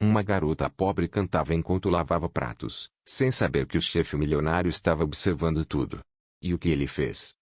Uma garota pobre cantava enquanto lavava pratos, sem saber que o chefe milionário estava observando tudo. E o que ele fez?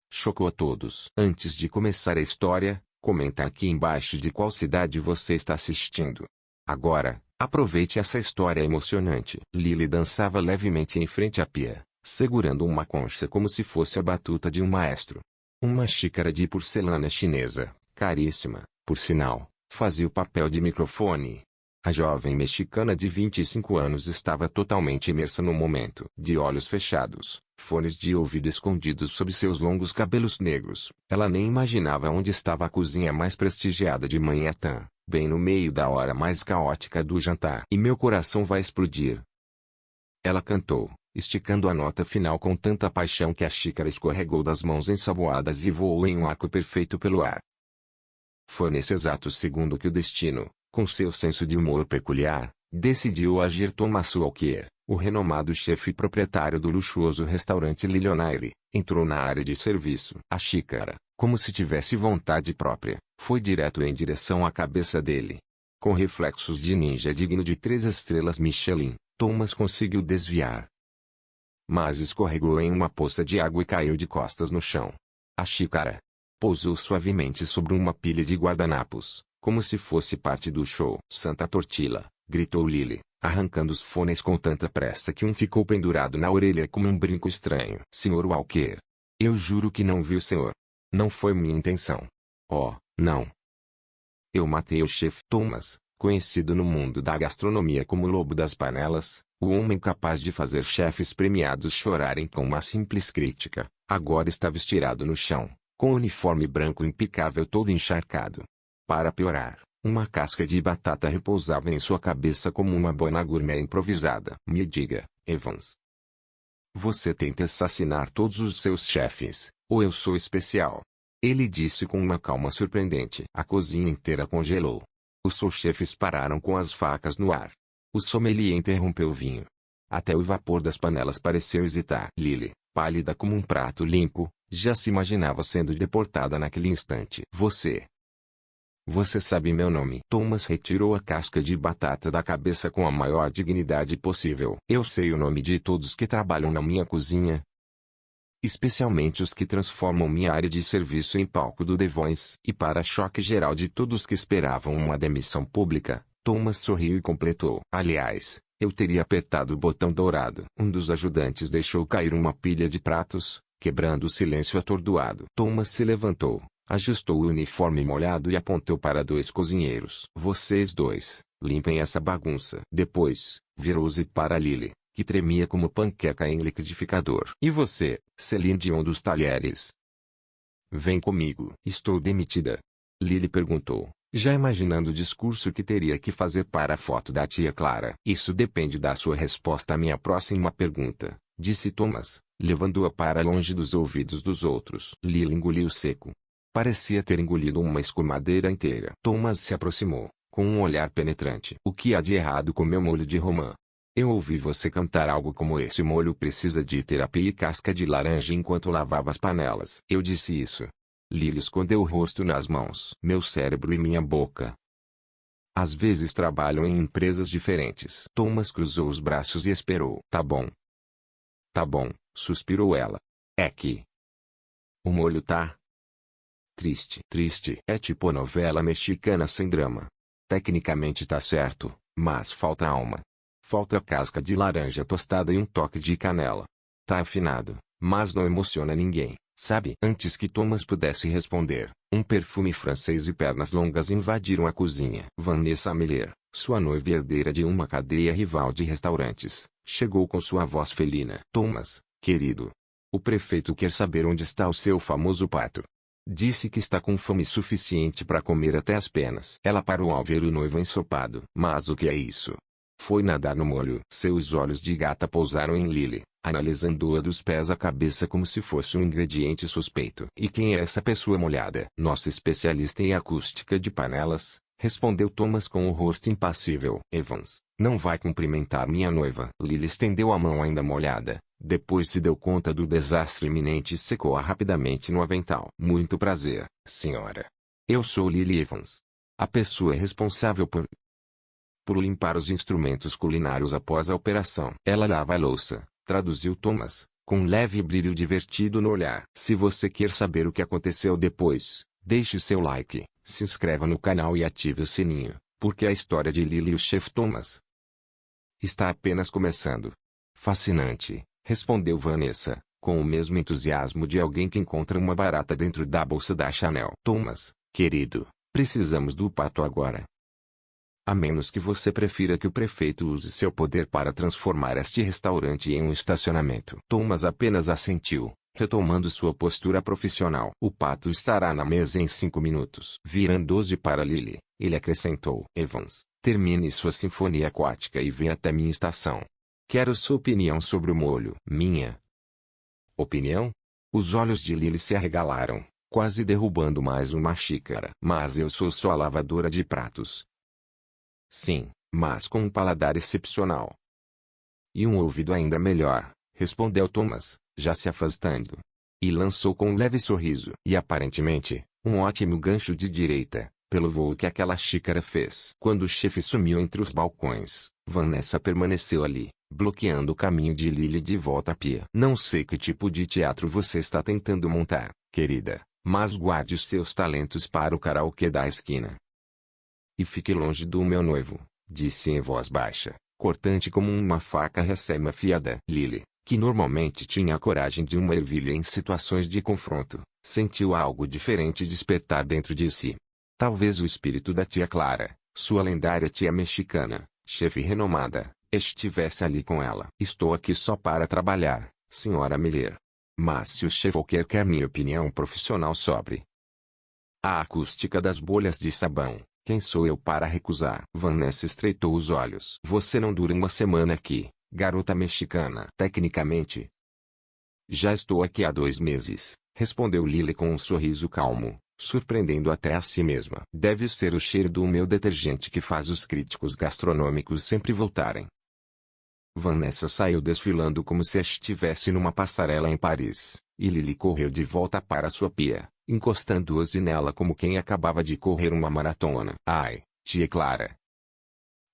Chocou a todos. Antes de começar a história, comenta aqui embaixo de qual cidade você está assistindo. Agora, aproveite essa história emocionante. Lily dançava levemente em frente à pia, segurando uma concha como se fosse a batuta de um maestro. Uma xícara de porcelana chinesa, caríssima, por sinal, fazia o papel de microfone. A jovem mexicana de 25 anos estava totalmente imersa no momento. De olhos fechados, fones de ouvido escondidos sob seus longos cabelos negros, ela nem imaginava onde estava a cozinha mais prestigiada de Manhattan, bem no meio da hora mais caótica do jantar. E meu coração vai explodir. Ela cantou, esticando a nota final com tanta paixão que a xícara escorregou das mãos ensaboadas e voou em um arco perfeito pelo ar. Foi nesse exato segundo que o destino, com seu senso de humor peculiar, decidiu agir. Thomas Walker, o renomado chefe e proprietário do luxuoso restaurante Lillionaire, entrou na área de serviço. A xícara, como se tivesse vontade própria, foi direto em direção à cabeça dele. Com reflexos de ninja digno de 3 estrelas Michelin, Thomas conseguiu desviar. Mas escorregou em uma poça de água e caiu de costas no chão. A xícara pousou suavemente sobre uma pilha de guardanapos, como se fosse parte do show. Santa Tortilla, gritou Lily, arrancando os fones com tanta pressa que um ficou pendurado na orelha como um brinco estranho. Sr. Walker, eu juro que não vi o senhor. Não foi minha intenção. Oh, não. Eu matei o chefe Thomas, conhecido no mundo da gastronomia como o Lobo das Panelas, o homem capaz de fazer chefes premiados chorarem com uma simples crítica, agora estava estirado no chão, com o uniforme branco impecável todo encharcado. Para piorar, uma casca de batata repousava em sua cabeça como uma boina gourmet improvisada. Me diga, Evans. Você tenta assassinar todos os seus chefes, ou eu sou especial? Ele disse com uma calma surpreendente. A cozinha inteira congelou. Os sous-chefes pararam com as facas no ar. O sommelier interrompeu o vinho. Até o vapor das panelas pareceu hesitar. Lily, pálida como um prato limpo, já se imaginava sendo deportada naquele instante. Você sabe meu nome. Thomas retirou a casca de batata da cabeça com a maior dignidade possível. Eu sei o nome de todos que trabalham na minha cozinha. Especialmente os que transformam minha área de serviço em palco do The Voice. E para choque geral de todos que esperavam uma demissão pública, Thomas sorriu e completou. Aliás, eu teria apertado o botão dourado. Um dos ajudantes deixou cair uma pilha de pratos, quebrando o silêncio atordoado. Thomas se levantou, ajustou o uniforme molhado e apontou para 2 cozinheiros. Vocês 2, limpem essa bagunça. Depois, virou-se para Lily, que tremia como panqueca em liquidificador. E você, Celine Dion dos talheres? Vem comigo. Estou demitida. Lily perguntou, já imaginando o discurso que teria que fazer para a foto da tia Clara. Isso depende da sua resposta à minha próxima pergunta, disse Thomas, levando-a para longe dos ouvidos dos outros. Lily engoliu seco. Parecia ter engolido uma escumadeira inteira. Thomas se aproximou, com um olhar penetrante. O que há de errado com meu molho de romã? Eu ouvi você cantar algo como esse molho precisa de terapia e casca de laranja enquanto lavava as panelas. Eu disse isso. Lily escondeu o rosto nas mãos. Meu cérebro e minha boca às vezes trabalham em empresas diferentes. Thomas cruzou os braços e esperou. Tá bom. Tá bom, suspirou ela. É que o molho tá triste. Triste. É tipo novela mexicana sem drama. Tecnicamente tá certo, mas falta alma. Falta casca de laranja tostada e um toque de canela. Tá afinado, mas não emociona ninguém, sabe? Antes que Thomas pudesse responder, um perfume francês e pernas longas invadiram a cozinha. Vanessa Miller, sua noiva e herdeira de uma cadeia rival de restaurantes, chegou com sua voz felina. Thomas, querido. O prefeito quer saber onde está o seu famoso pato. Disse que está com fome suficiente para comer até as penas. Ela parou ao ver o noivo ensopado. Mas o que é isso? Foi nadar no molho. Seus olhos de gata pousaram em Lily, analisando-a dos pés à cabeça como se fosse um ingrediente suspeito. E quem é essa pessoa molhada? Nossa especialista em acústica de panelas, respondeu Thomas com o rosto impassível. Evans, não vai cumprimentar minha noiva. Lily estendeu a mão ainda molhada, depois se deu conta do desastre iminente e secou-a rapidamente no avental. Muito prazer, senhora. Eu sou Lily Evans. A pessoa responsável por por limpar os instrumentos culinários após a operação. Ela lava a louça, traduziu Thomas, com um leve brilho divertido no olhar. Se você quer saber o que aconteceu depois, deixe seu like, se inscreva no canal e ative o sininho, porque a história de Lily e o chefe Thomas está apenas começando. Fascinante, respondeu Vanessa, com o mesmo entusiasmo de alguém que encontra uma barata dentro da bolsa da Chanel. Thomas, querido, precisamos do pato agora. A menos que você prefira que o prefeito use seu poder para transformar este restaurante em um estacionamento. Thomas apenas assentiu, retomando sua postura profissional. O pato estará na mesa em 5 minutos. Virando-se para Lily, ele acrescentou: Evans, termine sua sinfonia aquática e venha até minha estação. Quero sua opinião sobre o molho. Minha opinião? Os olhos de Lily se arregalaram, quase derrubando mais uma xícara. Mas eu sou só a lavadora de pratos. Sim, mas com um paladar excepcional. E um ouvido ainda melhor, respondeu Thomas, já se afastando. E lançou com um leve sorriso. E aparentemente, um ótimo gancho de direita, pelo voo que aquela xícara fez. Quando o chefe sumiu entre os balcões, Vanessa permaneceu ali, bloqueando o caminho de Lily de volta à pia. Não sei que tipo de teatro você está tentando montar, querida, mas guarde seus talentos para o karaokê da esquina. E fique longe do meu noivo, disse em voz baixa, cortante como uma faca recém-afiada. Lily, que normalmente tinha a coragem de uma ervilha em situações de confronto, sentiu algo diferente despertar dentro de si. Talvez o espírito da tia Clara, sua lendária tia mexicana, chefe renomada, estivesse ali com ela. Estou aqui só para trabalhar, senhora Miller. Mas se o chefe quer minha opinião profissional sobre a acústica das bolhas de sabão, quem sou eu para recusar? Vanessa estreitou os olhos. Você não dura uma semana aqui, garota mexicana. Tecnicamente, já estou aqui há 2 meses, respondeu Lily com um sorriso calmo, surpreendendo até a si mesma. Deve ser o cheiro do meu detergente que faz os críticos gastronômicos sempre voltarem. Vanessa saiu desfilando como se estivesse numa passarela em Paris, e Lily correu de volta para sua pia, encostando-se nela como quem acabava de correr uma maratona. Ai, tia Clara!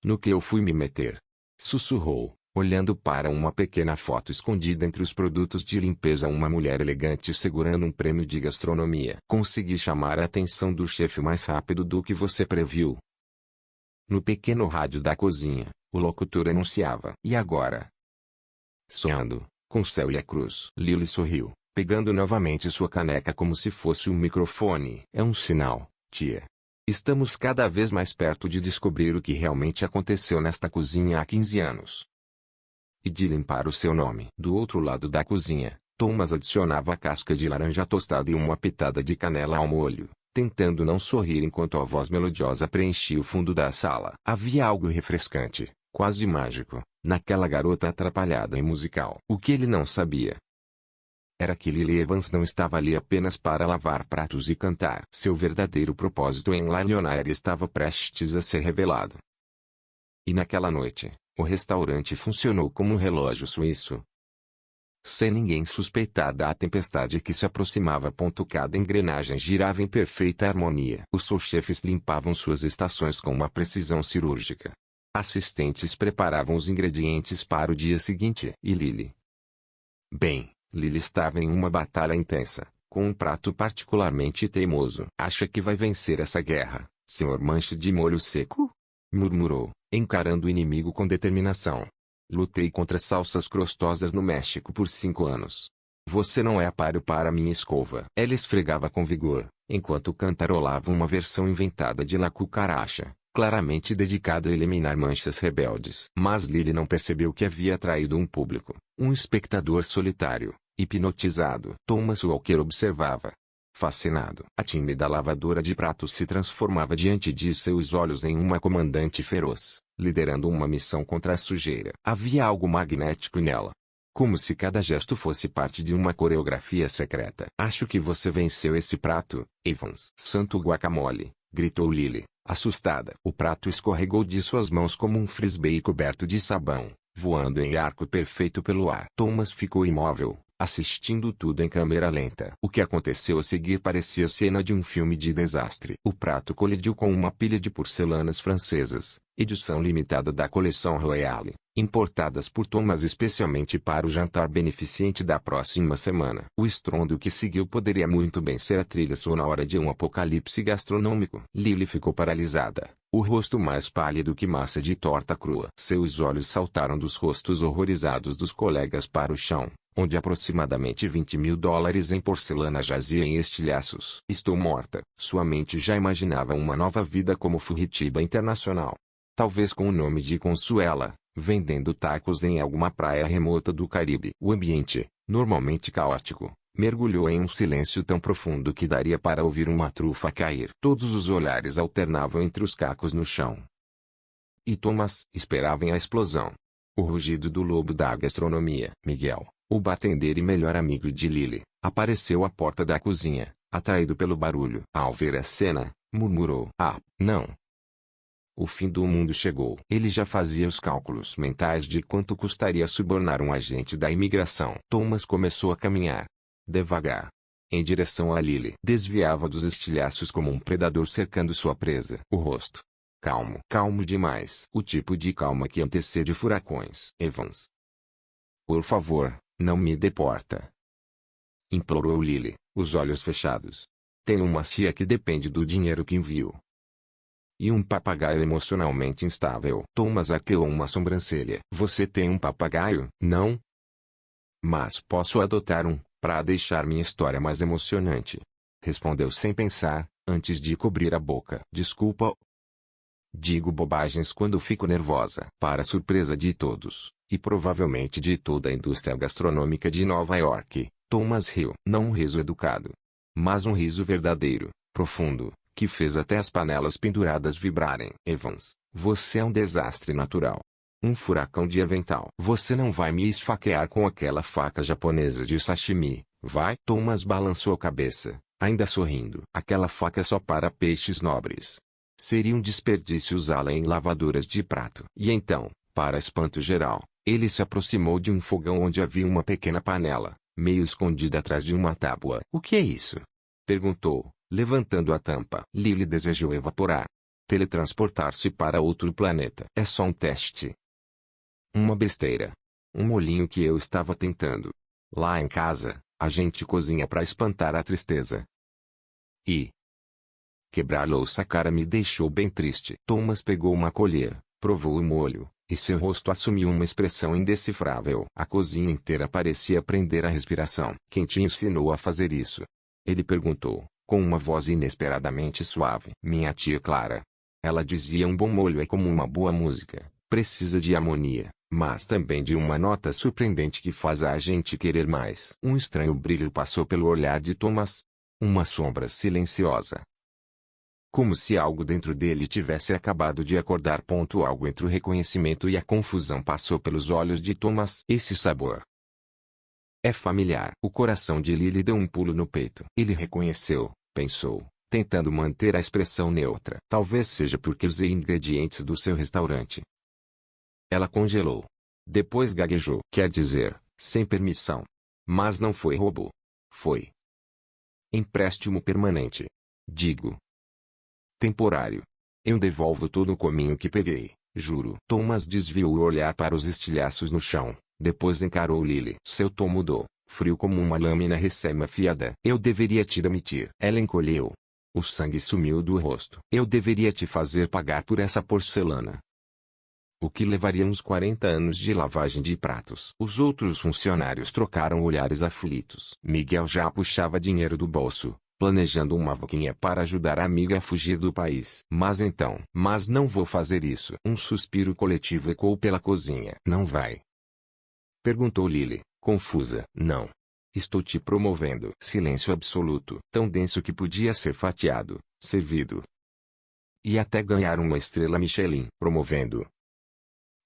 No que eu fui me meter? Sussurrou, olhando para uma pequena foto escondida entre os produtos de limpeza. Uma mulher elegante segurando um prêmio de gastronomia. Consegui chamar a atenção do chefe mais rápido do que você previu. No pequeno rádio da cozinha, o locutor anunciava. E agora? Sonhando, com o céu e a cruz. Lily sorriu, pegando novamente sua caneca como se fosse um microfone. É um sinal, tia. Estamos cada vez mais perto de descobrir o que realmente aconteceu nesta cozinha há 15 anos. E de limpar o seu nome. Do outro lado da cozinha, Thomas adicionava a casca de laranja tostada e uma pitada de canela ao molho, tentando não sorrir enquanto a voz melodiosa preenchia o fundo da sala. Havia algo refrescante, quase mágico, naquela garota atrapalhada e musical. O que ele não sabia era que Lily Evans não estava ali apenas para lavar pratos e cantar. Seu verdadeiro propósito em La Lionnaire estava prestes a ser revelado. E naquela noite, o restaurante funcionou como um relógio suíço. Sem ninguém suspeitar da tempestade que se aproximava. Cada engrenagem girava em perfeita harmonia. Os sous-chefes limpavam suas estações com uma precisão cirúrgica. Assistentes preparavam os ingredientes para o dia seguinte. E Lily? Bem, Lily estava em uma batalha intensa, com um prato particularmente teimoso. Acha que vai vencer essa guerra, senhor manche de molho seco? Murmurou, encarando o inimigo com determinação. Lutei contra salsas crostosas no México por 5 anos. Você não é páreo para minha escova. Ela esfregava com vigor, enquanto cantarolava uma versão inventada de La Cucaracha, claramente dedicada a eliminar manchas rebeldes. Mas Lily não percebeu que havia atraído um público, um espectador solitário, hipnotizado. Thomas Walker observava. Fascinado. A tímida lavadora de pratos se transformava diante de seus olhos em uma comandante feroz, liderando uma missão contra a sujeira. Havia algo magnético nela. Como se cada gesto fosse parte de uma coreografia secreta. Acho que você venceu esse prato, Evans. Santo guacamole, gritou Lily, assustada. O prato escorregou de suas mãos como um frisbee coberto de sabão, voando em arco perfeito pelo ar. Thomas ficou imóvel, assistindo tudo em câmera lenta. O que aconteceu a seguir parecia cena de um filme de desastre. O prato colidiu com uma pilha de porcelanas francesas, edição limitada da coleção Royale, importadas por Thomas especialmente para o jantar beneficente da próxima semana. O estrondo que seguiu poderia muito bem ser a trilha sonora de um apocalipse gastronômico. Lily ficou paralisada, o rosto mais pálido que massa de torta crua. Seus olhos saltaram dos rostos horrorizados dos colegas para o chão, onde aproximadamente $20.000 em porcelana jazia em estilhaços. Estou morta. Sua mente já imaginava uma nova vida como furitiba internacional. Talvez com o nome de Consuela, vendendo tacos em alguma praia remota do Caribe. O ambiente, normalmente caótico, mergulhou em um silêncio tão profundo que daria para ouvir uma trufa cair. Todos os olhares alternavam entre os cacos no chão. E Thomas esperava em a explosão. O rugido do lobo da gastronomia. Miguel, o bartender e melhor amigo de Lily, apareceu à porta da cozinha, atraído pelo barulho. Ao ver a cena, murmurou: "Ah, não! O fim do mundo chegou." Ele já fazia os cálculos mentais de quanto custaria subornar um agente da imigração. Thomas começou a caminhar, devagar, em direção a Lily. Desviava dos estilhaços como um predador cercando sua presa. O rosto calmo, calmo demais. O tipo de calma que antecede furacões. "Evans, por favor, não me deporta", implorou Lily, os olhos fechados. "Tenho uma tia que depende do dinheiro que envio. E um papagaio emocionalmente instável." Thomas arqueou uma sobrancelha. "Você tem um papagaio, não?" "Mas posso adotar um, para deixar minha história mais emocionante", respondeu sem pensar, antes de cobrir a boca. "Desculpa. Digo bobagens quando fico nervosa." Para surpresa de todos, e provavelmente de toda a indústria gastronômica de Nova York, Thomas riu. Não um riso educado, mas um riso verdadeiro, profundo, que fez até as panelas penduradas vibrarem. "Evans, você é um desastre natural. Um furacão de avental. Você não vai me esfaquear com aquela faca japonesa de sashimi, vai?" Thomas balançou a cabeça, ainda sorrindo. "Aquela faca é só para peixes nobres. Seria um desperdício usá-la em lavaduras de prato." E então, para espanto geral, ele se aproximou de um fogão onde havia uma pequena panela, meio escondida atrás de uma tábua. "O que é isso?" perguntou, levantando a tampa. Lily desejou evaporar. Teletransportar-se para outro planeta. "É só um teste. Uma besteira. Um molinho que eu estava tentando. Lá em casa, a gente cozinha para espantar a tristeza. E quebrar louça cara me deixou bem triste." Thomas pegou uma colher, provou o molho, e seu rosto assumiu uma expressão indecifrável. A cozinha inteira parecia prender a respiração. "Quem te ensinou a fazer isso?" ele perguntou, com uma voz inesperadamente suave. "Minha tia Clara. Ela dizia: um bom molho é como uma boa música, precisa de harmonia, mas também de uma nota surpreendente que faz a gente querer mais." Um estranho brilho passou pelo olhar de Thomas. Uma sombra silenciosa. Como se algo dentro dele tivesse acabado de acordar. Algo entre o reconhecimento e a confusão passou pelos olhos de Thomas. "Esse sabor é familiar." O coração de Lily deu um pulo no peito. Ele reconheceu, pensou, tentando manter a expressão neutra. "Talvez seja porque usei ingredientes do seu restaurante." Ela congelou. Depois gaguejou. "Quer dizer, sem permissão. Mas não foi roubo. Foi empréstimo permanente. Digo, temporário. Eu devolvo todo o cominho que peguei, juro." Thomas desviou o olhar para os estilhaços no chão, depois encarou Lily. Seu tom mudou, frio como uma lâmina recém-afiada. "Eu deveria te demitir." Ela encolheu. O sangue sumiu do rosto. "Eu deveria te fazer pagar por essa porcelana." O que levaria uns 40 anos de lavagem de pratos. Os outros funcionários trocaram olhares aflitos. Miguel já puxava dinheiro do bolso, planejando uma vaquinha para ajudar a amiga a fugir do país. Mas não vou fazer isso." Um suspiro coletivo ecoou pela cozinha. "Não vai?" perguntou Lily, confusa. "Não. Estou te promovendo." Silêncio absoluto, tão denso que podia ser fatiado, servido e até ganhar uma estrela Michelin. "Promovendo?"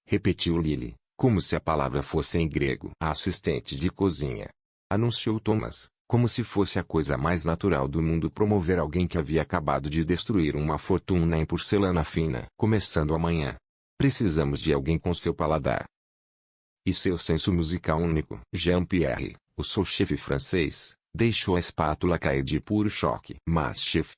repetiu Lily, como se a palavra fosse em grego. "A assistente de cozinha", anunciou Thomas, como se fosse a coisa mais natural do mundo promover alguém que havia acabado de destruir uma fortuna em porcelana fina. "Começando amanhã. Precisamos de alguém com seu paladar e seu senso musical único." Jean-Pierre, O sous-chefe francês deixou a espátula cair de puro choque. Mas, chefe,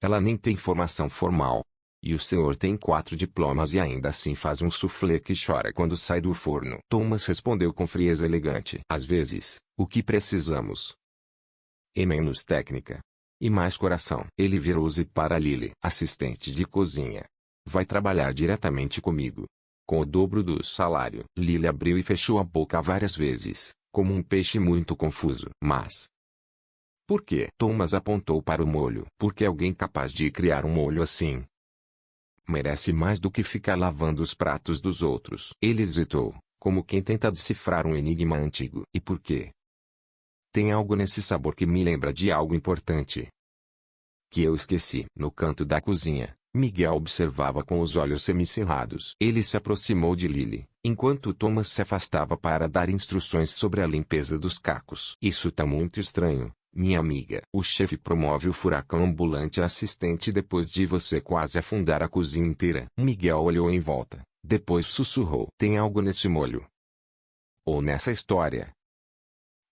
ela nem tem formação formal. E o senhor tem 4 diplomas e ainda assim faz um soufflé que chora quando sai do forno. Thomas respondeu com frieza elegante. Às vezes, o que precisamos é menos técnica e mais coração. Ele virou-se para Lily, assistente de cozinha. Vai trabalhar diretamente comigo. Com o dobro do salário. Lily abriu e fechou a boca várias vezes, como um peixe muito confuso. Mas por quê? Thomas apontou para o molho. Porque alguém capaz de criar um molho assim merece mais do que ficar lavando os pratos dos outros. Ele hesitou, como quem tenta decifrar um enigma antigo. E por quê? Tem algo nesse sabor que me lembra de algo importante que eu esqueci. No canto da cozinha, Miguel observava com os olhos semicerrados. Ele se aproximou de Lily, enquanto Thomas se afastava para dar instruções sobre a limpeza dos cacos. Isso tá muito estranho, minha amiga. O chefe promove o furacão ambulante assistente depois de você quase afundar a cozinha inteira. Miguel olhou em volta, depois sussurrou. Tem algo nesse molho, ou nessa história,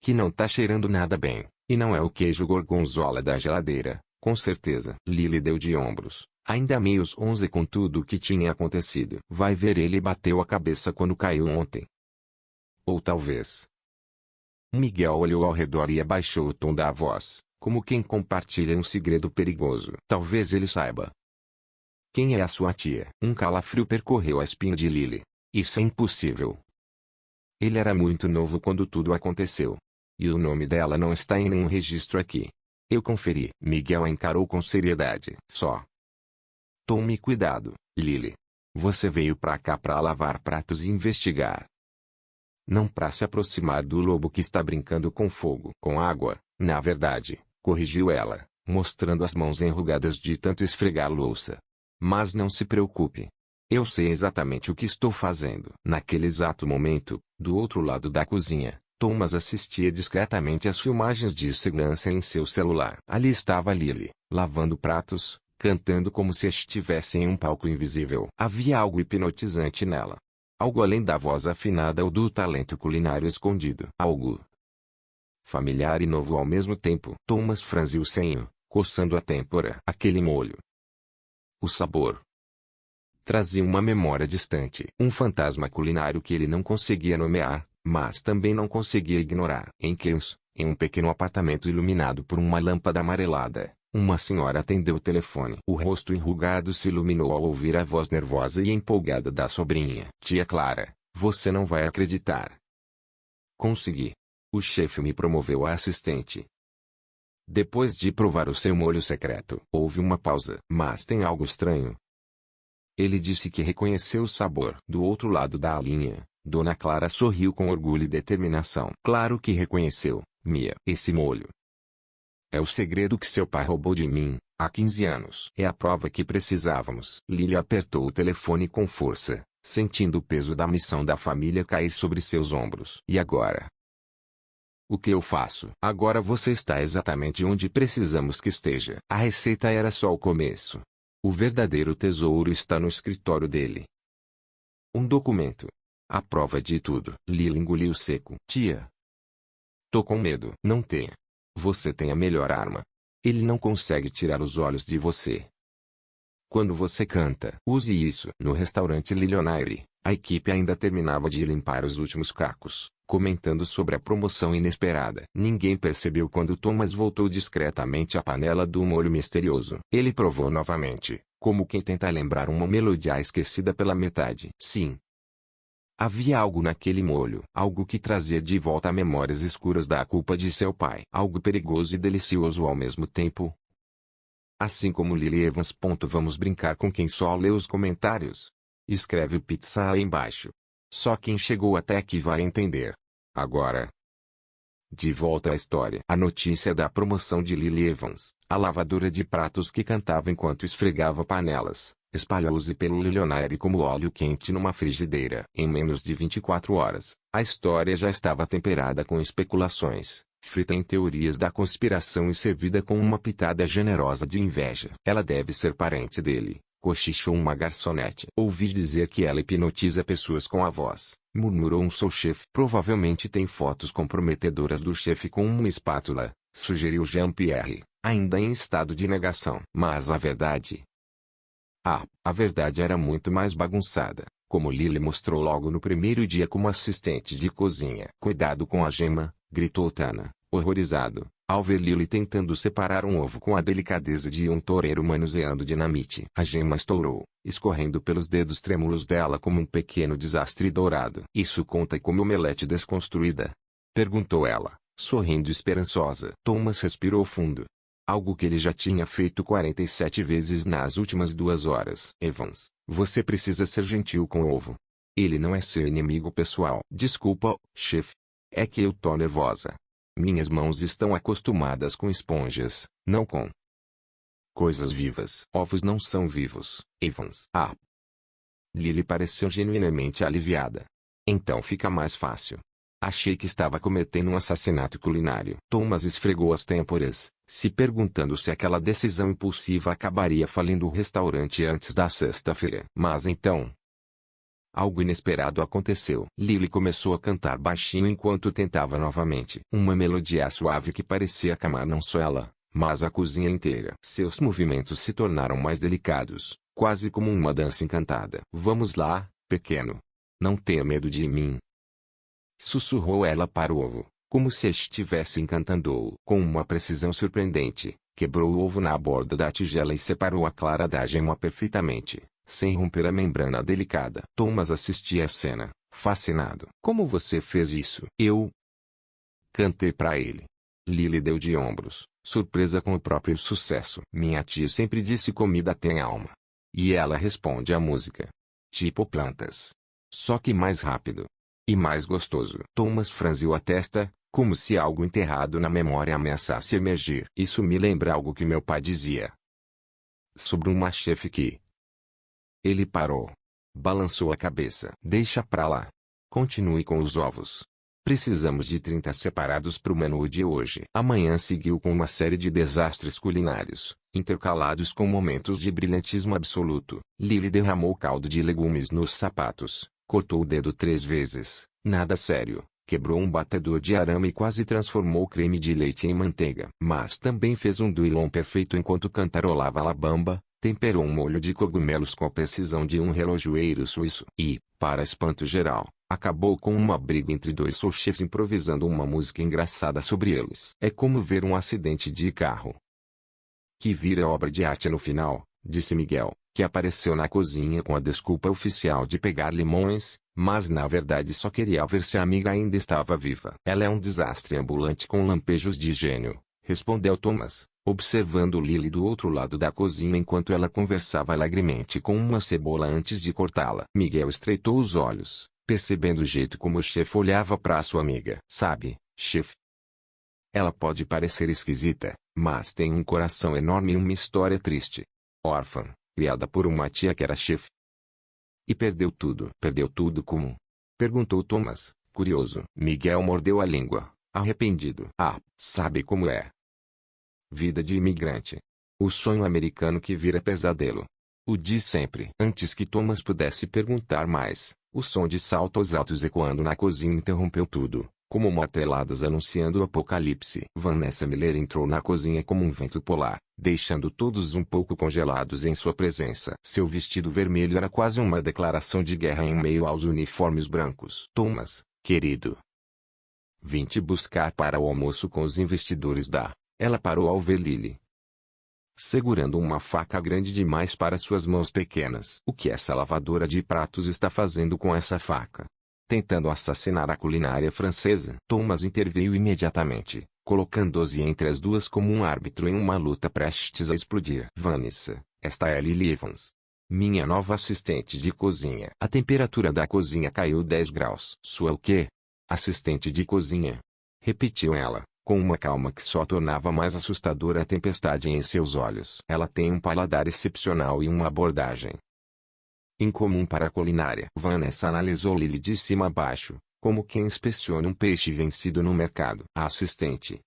que não tá cheirando nada bem, e não é o queijo gorgonzola da geladeira, com certeza. Lily deu de ombros, ainda meio onze com tudo o que tinha acontecido. Vai ver, ele bateu a cabeça quando caiu ontem. Ou talvez. Miguel olhou ao redor e abaixou o tom da voz, como quem compartilha um segredo perigoso. Talvez ele saiba. Quem é a sua tia? Um calafrio percorreu a espinha de Lily. Isso é impossível. Ele era muito novo quando tudo aconteceu. E o nome dela não está em nenhum registro aqui. Eu conferi. Miguel a encarou com seriedade. Só tome cuidado, Lily. Você veio pra cá pra lavar pratos e investigar. Não pra se aproximar do lobo que está brincando com fogo. Com água, na verdade, corrigiu ela, mostrando as mãos enrugadas de tanto esfregar louça. Mas não se preocupe. Eu sei exatamente o que estou fazendo. Naquele exato momento, do outro lado da cozinha, Thomas assistia discretamente às filmagens de segurança em seu celular. Ali estava Lily, lavando pratos, cantando como se estivesse em um palco invisível. Havia algo hipnotizante nela. Algo além da voz afinada ou do talento culinário escondido. Algo familiar e novo ao mesmo tempo. Thomas franziu o senho, coçando a têmpora. Aquele molho. O sabor trazia uma memória distante. Um fantasma culinário que ele não conseguia nomear, mas também não conseguia ignorar. Em Chaos, em um pequeno apartamento iluminado por uma lâmpada amarelada, uma senhora atendeu o telefone. O rosto enrugado se iluminou ao ouvir a voz nervosa e empolgada da sobrinha. Tia Clara, você não vai acreditar. Consegui. O chefe me promoveu a assistente. Depois de provar o seu molho secreto. Houve uma pausa. Mas tem algo estranho. Ele disse que reconheceu o sabor. Do outro lado da linha, Dona Clara sorriu com orgulho e determinação. Claro que reconheceu, Mia. Esse molho é o segredo que seu pai roubou de mim, há 15 anos. É a prova que precisávamos. Lily apertou o telefone com força, sentindo o peso da missão da família cair sobre seus ombros. E agora? O que eu faço? Agora você está exatamente onde precisamos que esteja. A receita era só o começo. O verdadeiro tesouro está no escritório dele. Um documento. A prova de tudo. Lily engoliu seco. Tia. Tô com medo. Não tenha. Você tem a melhor arma. Ele não consegue tirar os olhos de você. Quando você canta, use isso. No restaurante Lilionaire, a equipe ainda terminava de limpar os últimos cacos, comentando sobre a promoção inesperada. Ninguém percebeu quando Thomas voltou discretamente à panela do molho misterioso. Ele provou novamente, como quem tenta lembrar uma melodia esquecida pela metade. Sim. Havia algo naquele molho, algo que trazia de volta memórias escuras da culpa de seu pai. Algo perigoso e delicioso ao mesmo tempo. Assim como Lily Evans. Vamos brincar com quem só lê os comentários. Escreve o pizza aí embaixo. Só quem chegou até aqui vai entender. Agora, de volta à história. A notícia da promoção de Lily Evans, a lavadora de pratos que cantava enquanto esfregava panelas, espalhou-se pelo Lilionaire como óleo quente numa frigideira. Em menos de 24 horas, a história já estava temperada com especulações, frita em teorias da conspiração e servida com uma pitada generosa de inveja. Ela deve ser parente dele, cochichou uma garçonete. Ouvi dizer que ela hipnotiza pessoas com a voz, murmurou um sous-chefe. Provavelmente tem fotos comprometedoras do chefe com uma espátula, sugeriu Jean-Pierre, ainda em estado de negação. Mas a verdade... a verdade era muito mais bagunçada, como Lily mostrou logo no primeiro dia como assistente de cozinha. Cuidado com a gema, gritou Tana, horrorizado, ao ver Lily tentando separar um ovo com a delicadeza de um toureiro manuseando dinamite. A gema estourou, escorrendo pelos dedos trêmulos dela como um pequeno desastre dourado. Isso conta como omelete desconstruída? Perguntou ela, sorrindo esperançosa. Thomas respirou fundo. Algo que ele já tinha feito 47 vezes nas últimas 2 horas. Evans, você precisa ser gentil com o ovo. Ele não é seu inimigo pessoal. Desculpa, chefe. É que eu tô nervosa. Minhas mãos estão acostumadas com esponjas, não com coisas vivas. Ovos não são vivos, Evans. Lily pareceu genuinamente aliviada. Então fica mais fácil. Achei que estava cometendo um assassinato culinário. Thomas esfregou as têmporas, se perguntando se aquela decisão impulsiva acabaria falindo o restaurante antes da sexta-feira. Mas então... algo inesperado aconteceu. Lily começou a cantar baixinho enquanto tentava novamente. Uma melodia suave que parecia acalmar não só ela, mas a cozinha inteira. Seus movimentos se tornaram mais delicados, quase como uma dança encantada. Vamos lá, pequeno. Não tenha medo de mim. Sussurrou ela para o ovo, como se estivesse encantando-o. Com uma precisão surpreendente, quebrou o ovo na borda da tigela e separou a clara da gema perfeitamente, sem romper a membrana delicada. Thomas assistia à cena, fascinado. Como você fez isso? Eu cantei para ele. Lily deu de ombros, surpresa com o próprio sucesso. Minha tia sempre disse comida tem alma. E ela responde à música. Tipo plantas. Só que mais rápido. E mais gostoso. Thomas franziu a testa, como se algo enterrado na memória ameaçasse emergir. Isso me lembra algo que meu pai dizia. Sobre uma chefe que... Ele parou. Balançou a cabeça. Deixa pra lá. Continue com os ovos. Precisamos de 30 separados para o menu de hoje. Amanhã seguiu com uma série de desastres culinários, intercalados com momentos de brilhantismo absoluto. Lily derramou caldo de legumes nos sapatos, cortou o dedo 3 vezes, nada sério, quebrou um batedor de arame e quase transformou creme de leite em manteiga. Mas também fez um duilon perfeito enquanto cantarolava La Bamba, temperou um molho de cogumelos com a precisão de um relojoeiro suíço. E, para espanto geral, acabou com uma briga entre 2 sous-chefs improvisando uma música engraçada sobre eles. É como ver um acidente de carro que vira obra de arte no final, disse Miguel, que apareceu na cozinha com a desculpa oficial de pegar limões, mas na verdade só queria ver se a amiga ainda estava viva. Ela é um desastre ambulante com lampejos de gênio, respondeu Thomas, observando Lily do outro lado da cozinha enquanto ela conversava alegremente com uma cebola antes de cortá-la. Miguel estreitou os olhos, percebendo o jeito como o chefe olhava para sua amiga. Sabe, chefe? Ela pode parecer esquisita, mas tem um coração enorme e uma história triste. Órfã, criada por uma tia que era chefe. E perdeu tudo. Perdeu tudo como? Perguntou Thomas, curioso. Miguel mordeu a língua, arrependido. Sabe como é? Vida de imigrante. O sonho americano que vira pesadelo. O de sempre. Antes que Thomas pudesse perguntar mais, o som de saltos altos ecoando na cozinha interrompeu tudo, como marteladas anunciando o apocalipse. Vanessa Miller entrou na cozinha como um vento polar, deixando todos um pouco congelados em sua presença. Seu vestido vermelho era quase uma declaração de guerra em meio aos uniformes brancos. Thomas, querido. Vim te buscar para o almoço com os investidores da... Ela parou ao ver Lily segurando uma faca grande demais para suas mãos pequenas. O que essa lavadora de pratos está fazendo com essa faca? Tentando assassinar a culinária francesa? Thomas interveio imediatamente, colocando-se entre as duas como um árbitro em uma luta prestes a explodir. Vanessa, esta é Lily Evans, minha nova assistente de cozinha. A temperatura da cozinha caiu 10 graus. Sua o quê? Assistente de cozinha? Repetiu ela, com uma calma que só tornava mais assustadora a tempestade em seus olhos. Ela tem um paladar excepcional e uma abordagem incomum para a culinária. Vanessa analisou Lily de cima a baixo, como quem inspeciona um peixe vencido no mercado. A assistente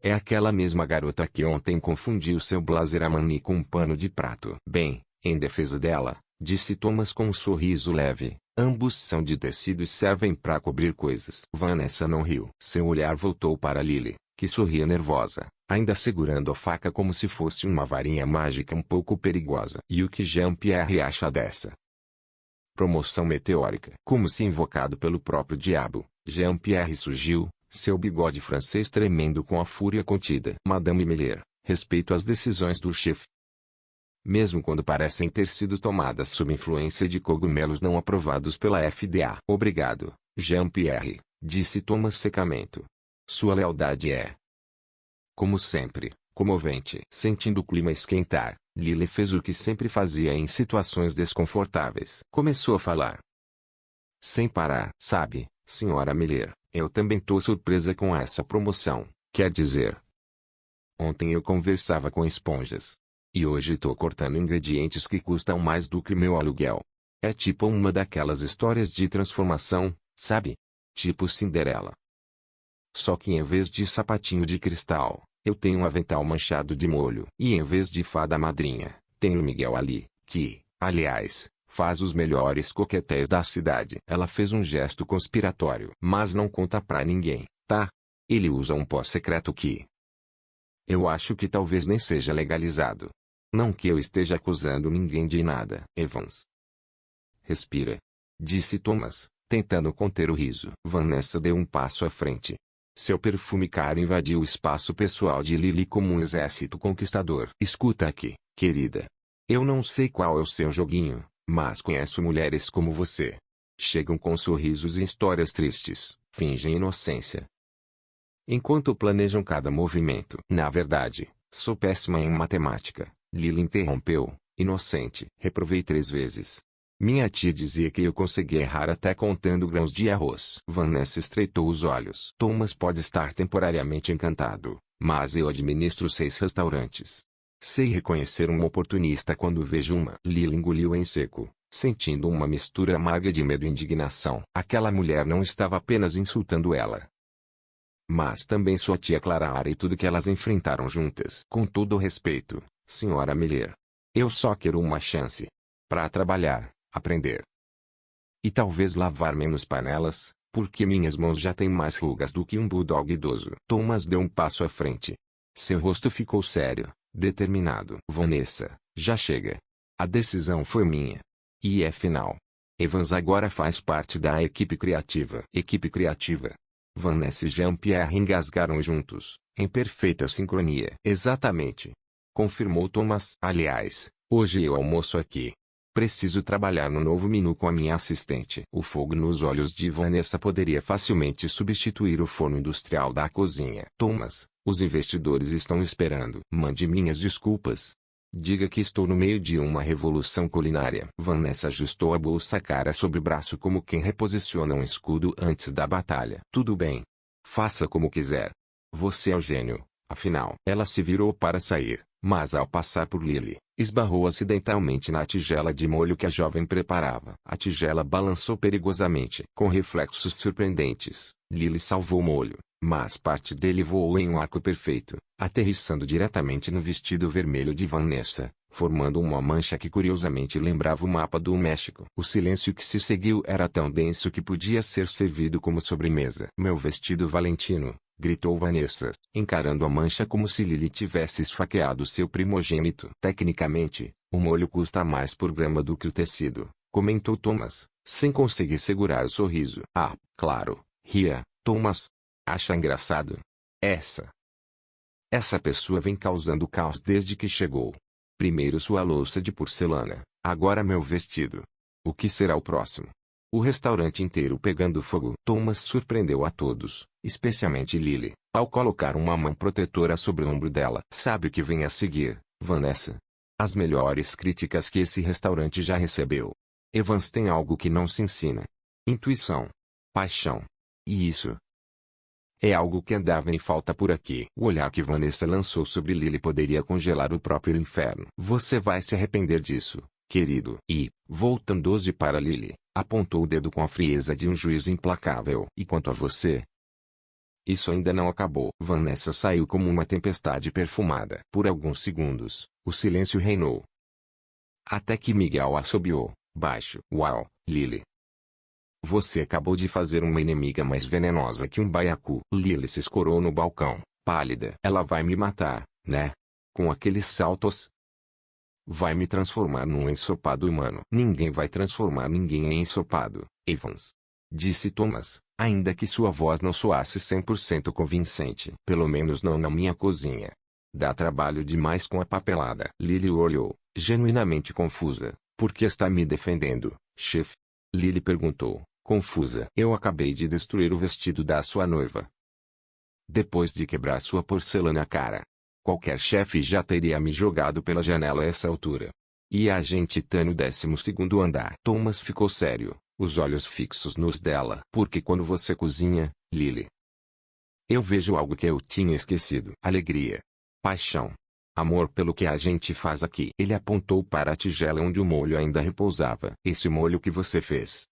é aquela mesma garota que ontem confundiu seu blazer Armani com um pano de prato. Bem, Em defesa dela, disse Thomas com um sorriso leve, ambos são de tecido e servem para cobrir coisas. Vanessa não riu. Seu olhar voltou para Lily, que sorria nervosa, ainda segurando a faca como se fosse uma varinha mágica um pouco perigosa. E o que Jean-Pierre acha dessa promoção meteórica? Como se invocado pelo próprio diabo, Jean-Pierre surgiu, seu bigode francês tremendo com a fúria contida. Madame Miller, respeito às decisões do chefe, mesmo quando parecem ter sido tomadas sob influência de cogumelos não aprovados pela FDA. Obrigado, Jean-Pierre, disse Thomas secamente. Sua lealdade é, como sempre, comovente. Sentindo o clima esquentar, Lily fez o que sempre fazia em situações desconfortáveis. Começou a falar sem parar. Sabe, senhora Miller, eu também tô surpresa com essa promoção. Quer dizer, ontem eu conversava com esponjas. E hoje tô cortando ingredientes que custam mais do que meu aluguel. É tipo uma daquelas histórias de transformação, sabe? Tipo Cinderela. Só que em vez de sapatinho de cristal, eu tenho um avental manchado de molho. E em vez de fada madrinha, tenho Miguel ali, que, aliás, faz os melhores coquetéis da cidade. Ela fez um gesto conspiratório. Mas não conta pra ninguém, tá? Ele usa um pó secreto que eu acho que talvez nem seja legalizado. Não que eu esteja acusando ninguém de nada. Evans. Respira. Disse Thomas, tentando conter o riso. Vanessa deu um passo à frente. Seu perfume caro invadiu o espaço pessoal de Lily como um exército conquistador. Escuta aqui, querida. Eu não sei qual é o seu joguinho, mas conheço mulheres como você. Chegam com sorrisos e histórias tristes, fingem inocência, enquanto planejam cada movimento. Na verdade, sou péssima em matemática. Lily interrompeu, inocente. Reprovei 3 vezes. Minha tia dizia que eu conseguia errar até contando grãos de arroz. Vanessa estreitou os olhos. Thomas pode estar temporariamente encantado, mas eu administro 6 restaurantes. Sei reconhecer um oportunista quando vejo uma. Lily engoliu em seco, sentindo uma mistura amarga de medo e indignação. Aquela mulher não estava apenas insultando ela, mas também sua tia Clara e tudo que elas enfrentaram juntas. Com todo o respeito, senhora Miller, eu só quero uma chance para trabalhar, aprender e talvez lavar menos panelas, porque minhas mãos já têm mais rugas do que um bulldog idoso. Thomas deu um passo à frente. Seu rosto ficou sério, determinado. Vanessa, já chega. A decisão foi minha. E é final. Evans agora faz parte da equipe criativa. Equipe criativa. Vanessa e Jean-Pierre engasgaram juntos, em perfeita sincronia. Exatamente. Confirmou Thomas. Aliás, hoje eu almoço aqui. Preciso trabalhar no novo menu com a minha assistente. O fogo nos olhos de Vanessa poderia facilmente substituir o forno industrial da cozinha. Thomas, os investidores estão esperando. Mande minhas desculpas. Diga que estou no meio de uma revolução culinária. Vanessa ajustou a bolsa cara sobre o braço como quem reposiciona um escudo antes da batalha. Tudo bem. Faça como quiser. Você é o gênio, afinal. Ela se virou para sair, mas ao passar por Lily, esbarrou acidentalmente na tigela de molho que a jovem preparava. A tigela balançou perigosamente. Com reflexos surpreendentes, Lily salvou o molho, mas parte dele voou em um arco perfeito, aterrissando diretamente no vestido vermelho de Vanessa, formando uma mancha que curiosamente lembrava o mapa do México. O silêncio que se seguiu era tão denso que podia ser servido como sobremesa. Meu vestido Valentino, gritou Vanessa, encarando a mancha como se Lily tivesse esfaqueado seu primogênito. Tecnicamente, o molho custa mais por grama do que o tecido, comentou Thomas, sem conseguir segurar o sorriso. Ah, claro, ria, Thomas. Acha engraçado? Essa pessoa vem causando caos desde que chegou. Primeiro sua louça de porcelana, agora meu vestido. O que será o próximo? O restaurante inteiro pegando fogo. Thomas surpreendeu a todos, especialmente Lily, ao colocar uma mão protetora sobre o ombro dela. Sabe o que vem a seguir, Vanessa? As melhores críticas que esse restaurante já recebeu. Evans tem algo que não se ensina: intuição, paixão. E isso é algo que andava em falta por aqui. O olhar que Vanessa lançou sobre Lily poderia congelar o próprio inferno. Você vai se arrepender disso, querido. E, voltando-se para Lily, apontou o dedo com a frieza de um juiz implacável. E quanto a você? Isso ainda não acabou. Vanessa saiu como uma tempestade perfumada. Por alguns segundos, o silêncio reinou. Até que Miguel assobiou, baixo. Uau, Lily. Você acabou de fazer uma inimiga mais venenosa que um baiacu. Lily se escorou no balcão, pálida. Ela vai me matar, né? Com aqueles saltos. Vai me transformar num ensopado humano. Ninguém vai transformar ninguém em ensopado, Evans. Disse Thomas, ainda que sua voz não soasse 100% convincente. Pelo menos não na minha cozinha. Dá trabalho demais com a papelada. Lily olhou, genuinamente confusa. Por que está me defendendo, chefe? Lily perguntou, confusa. Eu acabei de destruir o vestido da sua noiva. Depois de quebrar sua porcelana cara. Qualquer chefe já teria me jogado pela janela a essa altura. E a gente tá no 12º andar. Thomas ficou sério, os olhos fixos nos dela. Porque quando você cozinha, Lily, eu vejo algo que eu tinha esquecido. Alegria. Paixão. Amor pelo que a gente faz aqui. Ele apontou para a tigela onde o molho ainda repousava. Esse molho que você fez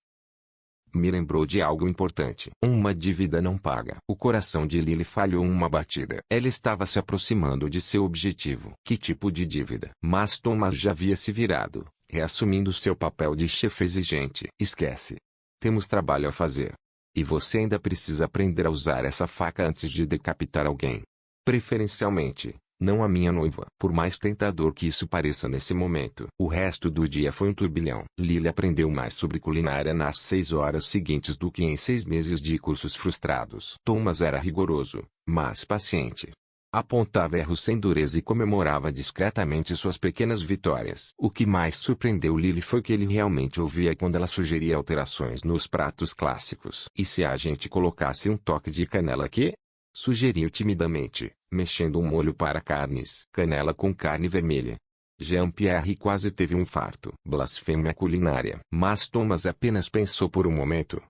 me lembrou de algo importante. Uma dívida não paga. O coração de Lily falhou uma batida. Ela estava se aproximando de seu objetivo. Que tipo de dívida? Mas Thomas já havia se virado, reassumindo seu papel de chefe exigente. Esquece. Temos trabalho a fazer. E você ainda precisa aprender a usar essa faca antes de decapitar alguém. Preferencialmente, não a minha noiva. Por mais tentador que isso pareça nesse momento. O resto do dia foi um turbilhão. Lily aprendeu mais sobre culinária nas 6 horas seguintes do que em 6 meses de cursos frustrados. Thomas era rigoroso, mas paciente. Apontava erros sem dureza e comemorava discretamente suas pequenas vitórias. O que mais surpreendeu Lily foi que ele realmente ouvia quando ela sugeria alterações nos pratos clássicos. E se a gente colocasse um toque de canela aqui? Sugeriu timidamente, mexendo um molho para carnes. Canela com carne vermelha. Jean-Pierre quase teve um infarto. Blasfêmia culinária. Mas Thomas apenas pensou por um momento.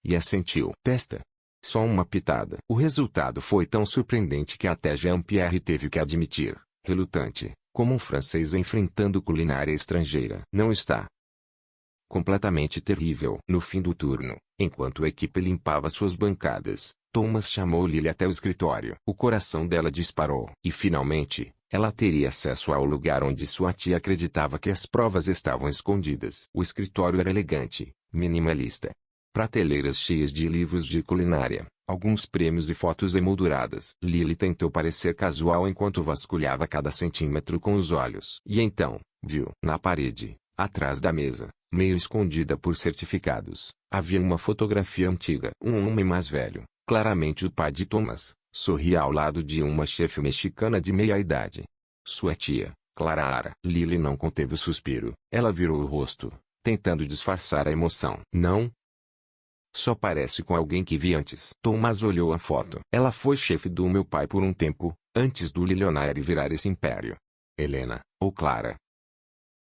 E assentiu. Testa. Só uma pitada. O resultado foi tão surpreendente que até Jean-Pierre teve que admitir, relutante, como um francês enfrentando culinária estrangeira. Não está completamente terrível. No fim do turno, enquanto a equipe limpava suas bancadas, Thomas chamou Lily até o escritório. O coração dela disparou. E finalmente, ela teria acesso ao lugar onde sua tia acreditava que as provas estavam escondidas. O escritório era elegante, minimalista. Prateleiras cheias de livros de culinária, alguns prêmios e fotos emolduradas. Lily tentou parecer casual enquanto vasculhava cada centímetro com os olhos. E então, viu, na parede, atrás da mesa, meio escondida por certificados, havia uma fotografia antiga. Um homem mais velho, claramente o pai de Thomas, sorria ao lado de uma chefe mexicana de meia-idade. Sua tia, Clara. Lily não conteve o suspiro. Ela virou o rosto, tentando disfarçar a emoção. Não? Só parece com alguém que vi antes. Thomas olhou a foto. Ela foi chefe do meu pai por um tempo, antes do Lilionaire virar esse império. Helena, ou Clara.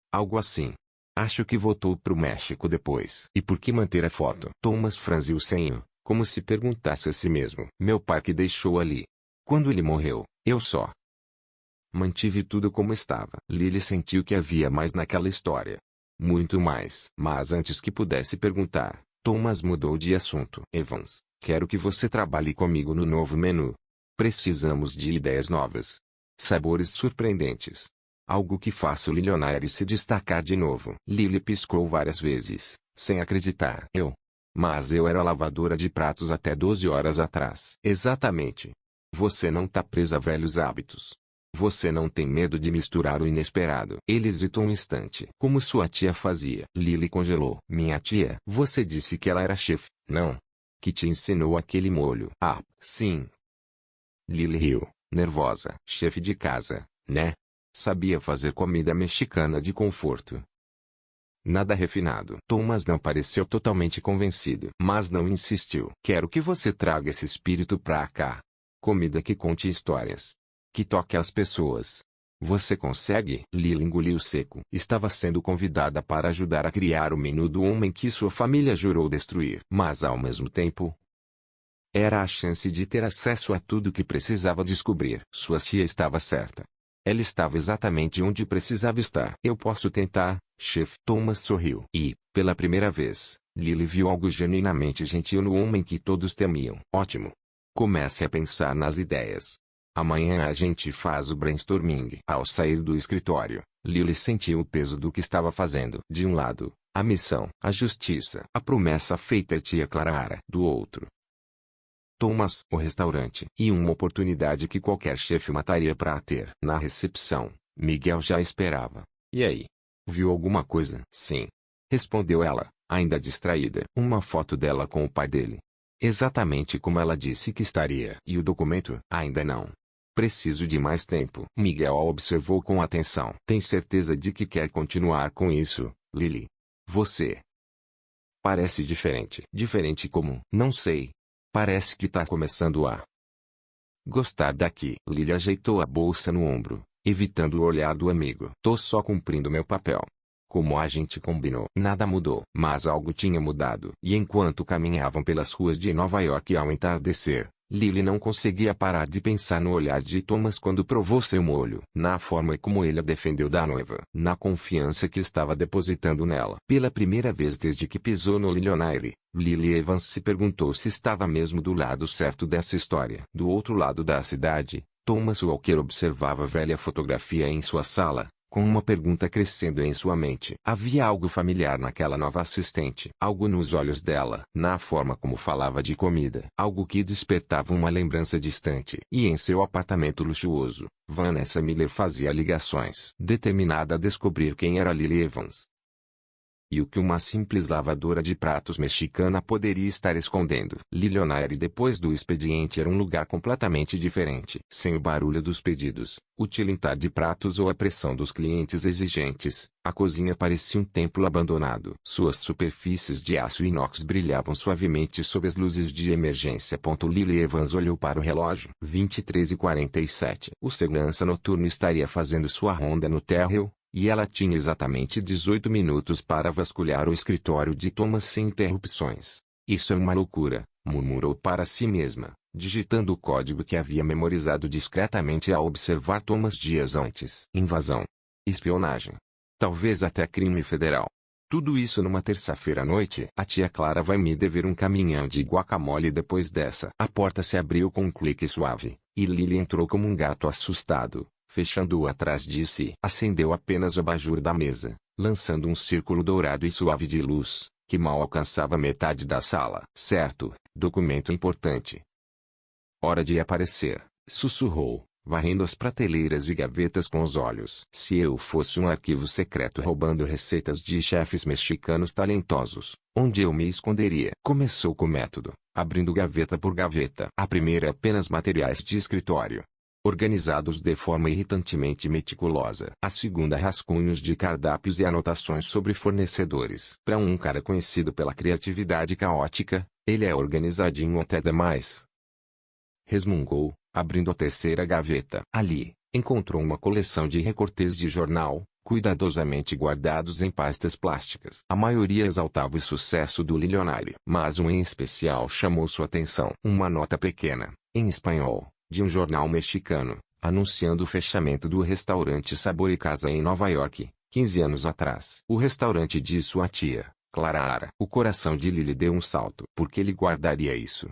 Algo assim. Acho que voltou pro México depois. E por que manter a foto? Thomas franziu o senho, como se perguntasse a si mesmo. Meu pai que deixou ali. Quando ele morreu, eu só mantive tudo como estava. Lily sentiu que havia mais naquela história. Muito mais. Mas antes que pudesse perguntar, Thomas mudou de assunto. Evans, quero que você trabalhe comigo no novo menu. Precisamos de ideias novas. Sabores surpreendentes. Algo que faça o Lilionaire se destacar de novo. Lily piscou várias vezes, sem acreditar. Mas eu era lavadora de pratos até 12 horas atrás. Exatamente. Você não tá presa a velhos hábitos. Você não tem medo de misturar o inesperado. Ele hesitou um instante. Como sua tia fazia. Lily congelou. Minha tia? Você disse que ela era chefe, não? Que te ensinou aquele molho. Ah, sim. Lily riu, nervosa. Chefe de casa, né? Sabia fazer comida mexicana de conforto. Nada refinado. Thomas não pareceu totalmente convencido. Mas não insistiu. Quero que você traga esse espírito pra cá. Comida que conte histórias. Que toque as pessoas. Você consegue? Lily engoliu seco. Estava sendo convidada para ajudar a criar o menu do homem que sua família jurou destruir. Mas ao mesmo tempo, era a chance de ter acesso a tudo que precisava descobrir. Sua tia estava certa. Ela estava exatamente onde precisava estar. Eu posso tentar, chefe. Thomas sorriu. E, pela primeira vez, Lily viu algo genuinamente gentil no homem que todos temiam. Ótimo. Comece a pensar nas ideias. Amanhã a gente faz o brainstorming. Ao sair do escritório, Lily sentiu o peso do que estava fazendo. De um lado, a missão, a justiça, a promessa feita à tia Clara. Do outro, Thomas, o restaurante, e uma oportunidade que qualquer chefe mataria para ter. Na recepção, Miguel já esperava. E aí? Viu alguma coisa? Sim. Respondeu ela, ainda distraída. Uma foto dela com o pai dele. Exatamente como ela disse que estaria. E o documento? Ainda não. Preciso de mais tempo. Miguel a observou com atenção. Tem certeza de que quer continuar com isso, Lily? Você parece diferente. Diferente como? Não sei. Parece que tá começando a gostar daqui. Lily ajeitou a bolsa no ombro, evitando o olhar do amigo. Tô só cumprindo meu papel. Como a gente combinou. Nada mudou. Mas algo tinha mudado. E enquanto caminhavam pelas ruas de Nova York ao entardecer, Lily não conseguia parar de pensar no olhar de Thomas quando provou seu molho. Na forma como ele a defendeu da noiva. Na confiança que estava depositando nela. Pela primeira vez desde que pisou no Lillionaire, Lily Evans se perguntou se estava mesmo do lado certo dessa história. Do outro lado da cidade, Thomas Walker observava a velha fotografia em sua sala, com uma pergunta crescendo em sua mente. Havia algo familiar naquela nova assistente. Algo nos olhos dela, na forma como falava de comida. Algo que despertava uma lembrança distante. E em seu apartamento luxuoso, Vanessa Miller fazia ligações. Determinada a descobrir quem era Lily Evans. E o que uma simples lavadora de pratos mexicana poderia estar escondendo. Lillionaire depois do expediente era um lugar completamente diferente. Sem o barulho dos pedidos, o tilintar de pratos ou a pressão dos clientes exigentes, a cozinha parecia um templo abandonado. Suas superfícies de aço inox brilhavam suavemente sob as luzes de emergência. Lily Evans olhou para o relógio. 23h47. O segurança noturno estaria fazendo sua ronda no térreo. E ela tinha exatamente 18 minutos para vasculhar o escritório de Thomas sem interrupções. Isso é uma loucura, murmurou para si mesma, digitando o código que havia memorizado discretamente ao observar Thomas dias antes. Invasão. Espionagem. Talvez até crime federal. Tudo isso numa terça-feira à noite. A tia Clara vai me dever um caminhão de guacamole depois dessa. A porta se abriu com um clique suave, e Lily entrou como um gato assustado. Fechando-o atrás de si. Acendeu apenas o abajur da mesa, lançando um círculo dourado e suave de luz, que mal alcançava metade da sala. Certo, documento importante. Hora de aparecer, sussurrou, varrendo as prateleiras e gavetas com os olhos. Se eu fosse um arquivo secreto roubando receitas de chefes mexicanos talentosos, onde eu me esconderia? Começou com método, abrindo gaveta por gaveta. A primeira apenas materiais de escritório, organizados de forma irritantemente meticulosa. A segunda rascunhos de cardápios e anotações sobre fornecedores. Para um cara conhecido pela criatividade caótica, ele é organizadinho até demais. Resmungou, abrindo a terceira gaveta. Ali, encontrou uma coleção de recortes de jornal, cuidadosamente guardados em pastas plásticas. A maioria exaltava o sucesso do Lillionaire. Mas um em especial chamou sua atenção. Uma nota pequena, em espanhol, de um jornal mexicano, anunciando o fechamento do restaurante Sabor e Casa em Nova York, 15 anos atrás. O restaurante de sua tia, Clara. O coração de Lily deu um salto. Por que ele guardaria isso?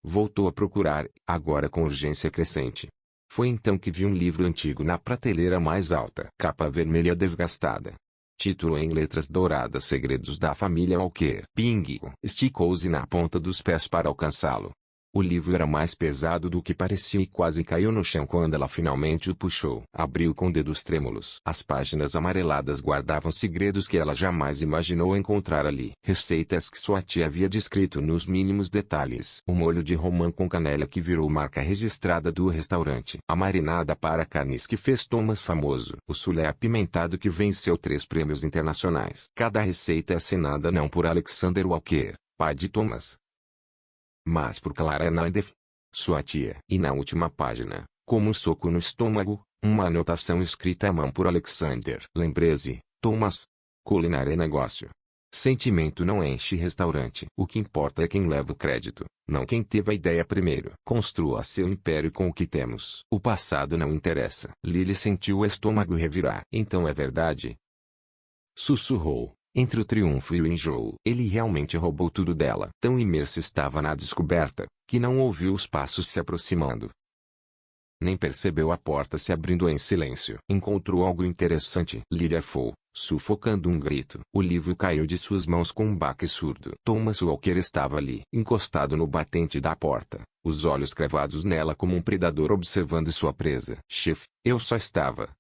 Voltou a procurar, agora com urgência crescente. Foi então que viu um livro antigo na prateleira mais alta. Capa vermelha desgastada. Título em letras douradas: Segredos da Família Walker. Bingo! Esticou-se na ponta dos pés para alcançá-lo. O livro era mais pesado do que parecia e quase caiu no chão quando ela finalmente o puxou. Abriu com dedos trêmulos. As páginas amareladas guardavam segredos que ela jamais imaginou encontrar ali. Receitas que sua tia havia descrito nos mínimos detalhes. O molho de romã com canela que virou marca registrada do restaurante. A marinada para carnes que fez Thomas famoso. O sulé apimentado que venceu 3 prêmios internacionais. Cada receita é assinada não por Alexander Walker, pai de Thomas, mas por Clara Naidef, sua tia. E na última página, como um soco no estômago, uma anotação escrita à mão por Alexander. Lembre-se, Thomas. Culinária é negócio. Sentimento não enche restaurante. O que importa é quem leva o crédito, não quem teve a ideia primeiro. Construa seu império com o que temos. O passado não interessa. Lily sentiu o estômago revirar. Então é verdade? Sussurrou. Entre o triunfo e o enjoo. Ele realmente roubou tudo dela. Tão imerso estava na descoberta, que não ouviu os passos se aproximando. Nem percebeu a porta se abrindo em silêncio. Encontrou algo interessante. Lily arfou, sufocando um grito. O livro caiu de suas mãos com um baque surdo. Thomas Walker estava ali, encostado no batente da porta, os olhos cravados nela como um predador observando sua presa. Chefe, eu só estava.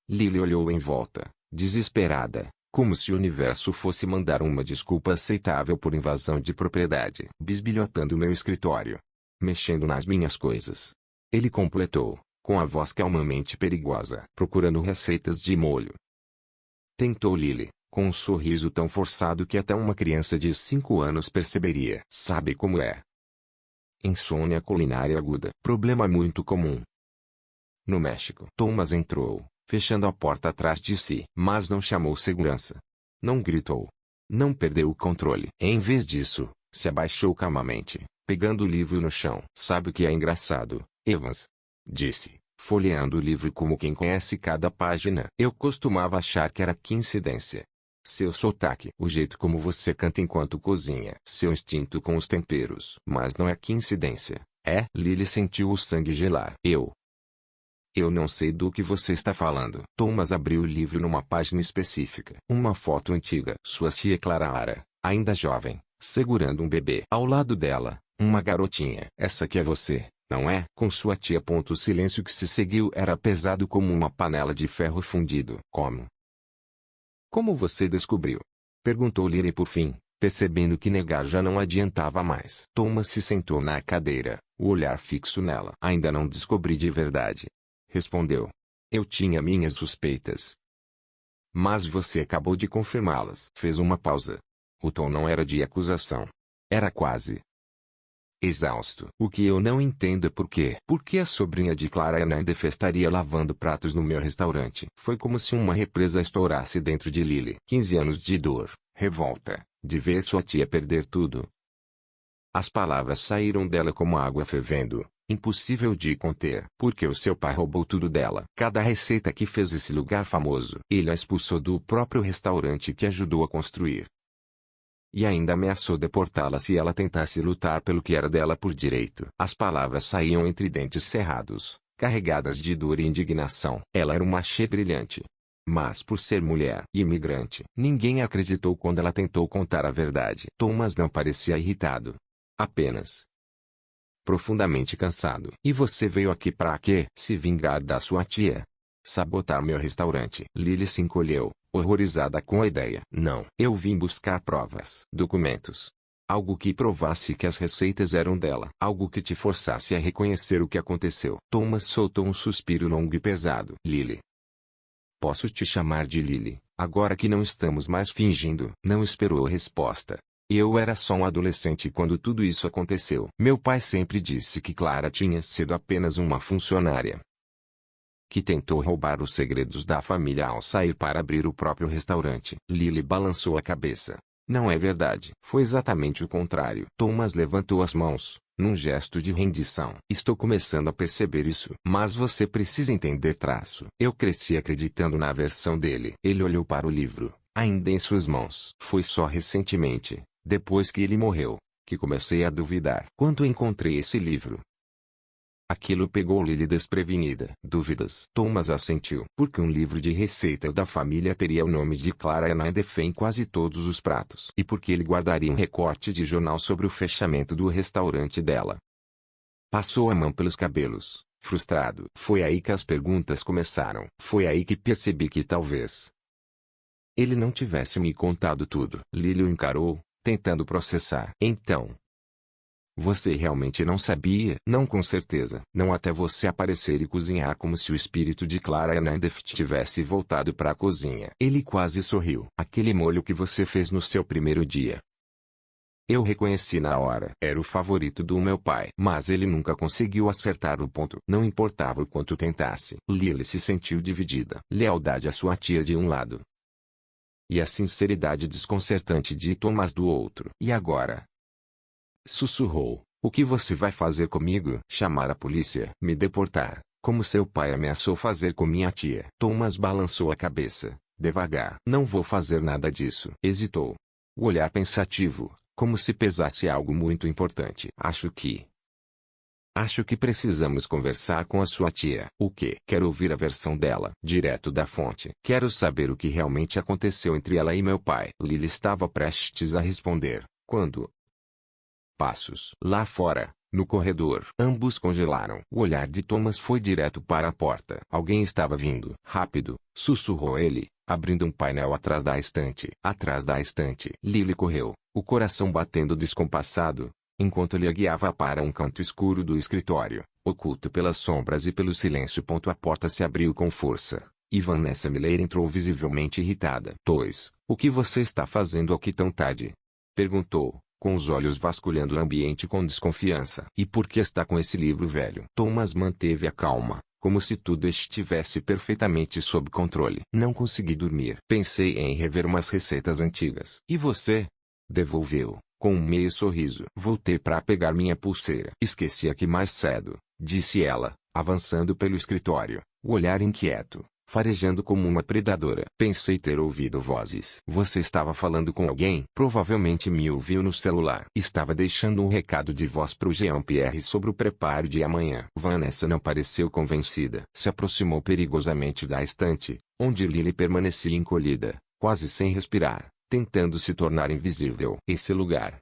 Lily olhou em volta, desesperada, como se o universo fosse mandar uma desculpa aceitável por invasão de propriedade. Bisbilhotando meu escritório. Mexendo nas minhas coisas. Ele completou, com a voz calmamente perigosa. Procurando receitas de molho. Tentou Lily, com um sorriso tão forçado que até uma criança de 5 anos perceberia. Sabe como é? Insônia culinária aguda. Problema muito comum. No México. Thomas entrou, fechando a porta atrás de si. Mas não chamou segurança. Não gritou. Não perdeu o controle. Em vez disso, se abaixou calmamente, pegando o livro no chão. Sabe o que é engraçado, Evans? Disse, folheando o livro como quem conhece cada página. Eu costumava achar que era coincidência. Seu sotaque, o jeito como você canta enquanto cozinha, seu instinto com os temperos. Mas não é coincidência, é? Lily sentiu o sangue gelar. Eu não sei do que você está falando. Thomas abriu o livro numa página específica. Uma foto antiga. Sua tia Clara, ainda jovem, segurando um bebê. Ao lado dela, uma garotinha. Essa que é você, não é? Com sua tia. O silêncio que se seguiu era pesado como uma panela de ferro fundido. Como você descobriu? Perguntou Lily por fim, percebendo que negar já não adiantava mais. Thomas se sentou na cadeira, o olhar fixo nela. Ainda não descobri de verdade. Respondeu. Eu tinha minhas suspeitas. Mas você acabou de confirmá-las. Fez uma pausa. O tom não era de acusação. Era quase exausto. O que eu não entendo é por quê. Por que a sobrinha de Clara Hernandez estaria lavando pratos no meu restaurante? Foi como se uma represa estourasse dentro de Lily. 15 anos de dor, revolta, de ver sua tia perder tudo. As palavras saíram dela como água fervendo, impossível de conter. Porque o seu pai roubou tudo dela. Cada receita que fez esse lugar famoso. Ele a expulsou do próprio restaurante que ajudou a construir. E ainda ameaçou deportá-la se ela tentasse lutar pelo que era dela por direito. As palavras saíam entre dentes cerrados, carregadas de dor e indignação. Ela era uma machê brilhante. Mas por ser mulher e imigrante, ninguém acreditou quando ela tentou contar a verdade. Thomas não parecia irritado. Apenas profundamente cansado. E você veio aqui para quê? Se vingar da sua tia? Sabotar meu restaurante. Lily se encolheu, horrorizada com a ideia. Não. Eu vim buscar provas. Documentos. Algo que provasse que as receitas eram dela. Algo que te forçasse a reconhecer o que aconteceu. Thomas soltou um suspiro longo e pesado. Lily. Posso te chamar de Lily, agora que não estamos mais fingindo. Não esperou a resposta. Eu era só um adolescente quando tudo isso aconteceu. Meu pai sempre disse que Clara tinha sido apenas uma funcionária que tentou roubar os segredos da família ao sair para abrir o próprio restaurante. Lily balançou a cabeça. Não é verdade. Foi exatamente o contrário. Thomas levantou as mãos, num gesto de rendição. Estou começando a perceber isso. Mas você precisa entender traço. Eu cresci acreditando na versão dele. Ele olhou para o livro, ainda em suas mãos. Foi só recentemente, depois que ele morreu, que comecei a duvidar. Quando encontrei esse livro, aquilo pegou Lily desprevenida. Dúvidas. Thomas assentiu. Porque um livro de receitas da família teria o nome de Clara Hernandez em quase todos os pratos. E porque ele guardaria um recorte de jornal sobre o fechamento do restaurante dela. Passou a mão pelos cabelos, frustrado. Foi aí que as perguntas começaram. Foi aí que percebi que talvez ele não tivesse me contado tudo. Lily o encarou, tentando processar. Então, você realmente não sabia? Não, com certeza. Não, até você aparecer e cozinhar como se o espírito de Clara Hernandez tivesse voltado para a cozinha. Ele quase sorriu. Aquele molho que você fez no seu primeiro dia. Eu reconheci na hora. Era o favorito do meu pai. Mas ele nunca conseguiu acertar o ponto. Não importava o quanto tentasse. Lily se sentiu dividida. Lealdade à sua tia de um lado. E a sinceridade desconcertante de Thomas do outro. E agora? Sussurrou. O que você vai fazer comigo? Chamar a polícia? Me deportar, como seu pai ameaçou fazer com minha tia. Thomas balançou a cabeça, devagar. Não vou fazer nada disso. Hesitou. O olhar pensativo, como se pesasse algo muito importante. Acho que Acho que precisamos conversar com a sua tia. O quê? Quero ouvir a versão dela, direto da fonte. Quero saber o que realmente aconteceu entre ela e meu pai. Lily estava prestes a responder, quando... Passos. Lá fora, no corredor. Ambos congelaram. O olhar de Thomas foi direto para a porta. Alguém estava vindo. Rápido, sussurrou ele, abrindo um painel atrás da estante. Atrás da estante. Lily correu, o coração batendo descompassado, enquanto ele a guiava para um canto escuro do escritório, oculto pelas sombras e pelo silêncio. A porta se abriu com força, e Vanessa Miller entrou visivelmente irritada. O que você está fazendo aqui tão tarde? Perguntou, com os olhos vasculhando o ambiente com desconfiança. E por que está com esse livro velho? Thomas manteve a calma, como se tudo estivesse perfeitamente sob controle. Não consegui dormir. Pensei em rever umas receitas antigas. E você? Devolveu, com um meio sorriso. Voltei para pegar minha pulseira. Esqueci aqui mais cedo, disse ela, avançando pelo escritório, o olhar inquieto, farejando como uma predadora. Pensei ter ouvido vozes. Você estava falando com alguém? Provavelmente me ouviu no celular. Estava deixando um recado de voz pro Jean-Pierre sobre o preparo de amanhã. Vanessa não pareceu convencida. Se aproximou perigosamente da estante, onde Lily permanecia encolhida, quase sem respirar, tentando se tornar invisível. Esse lugar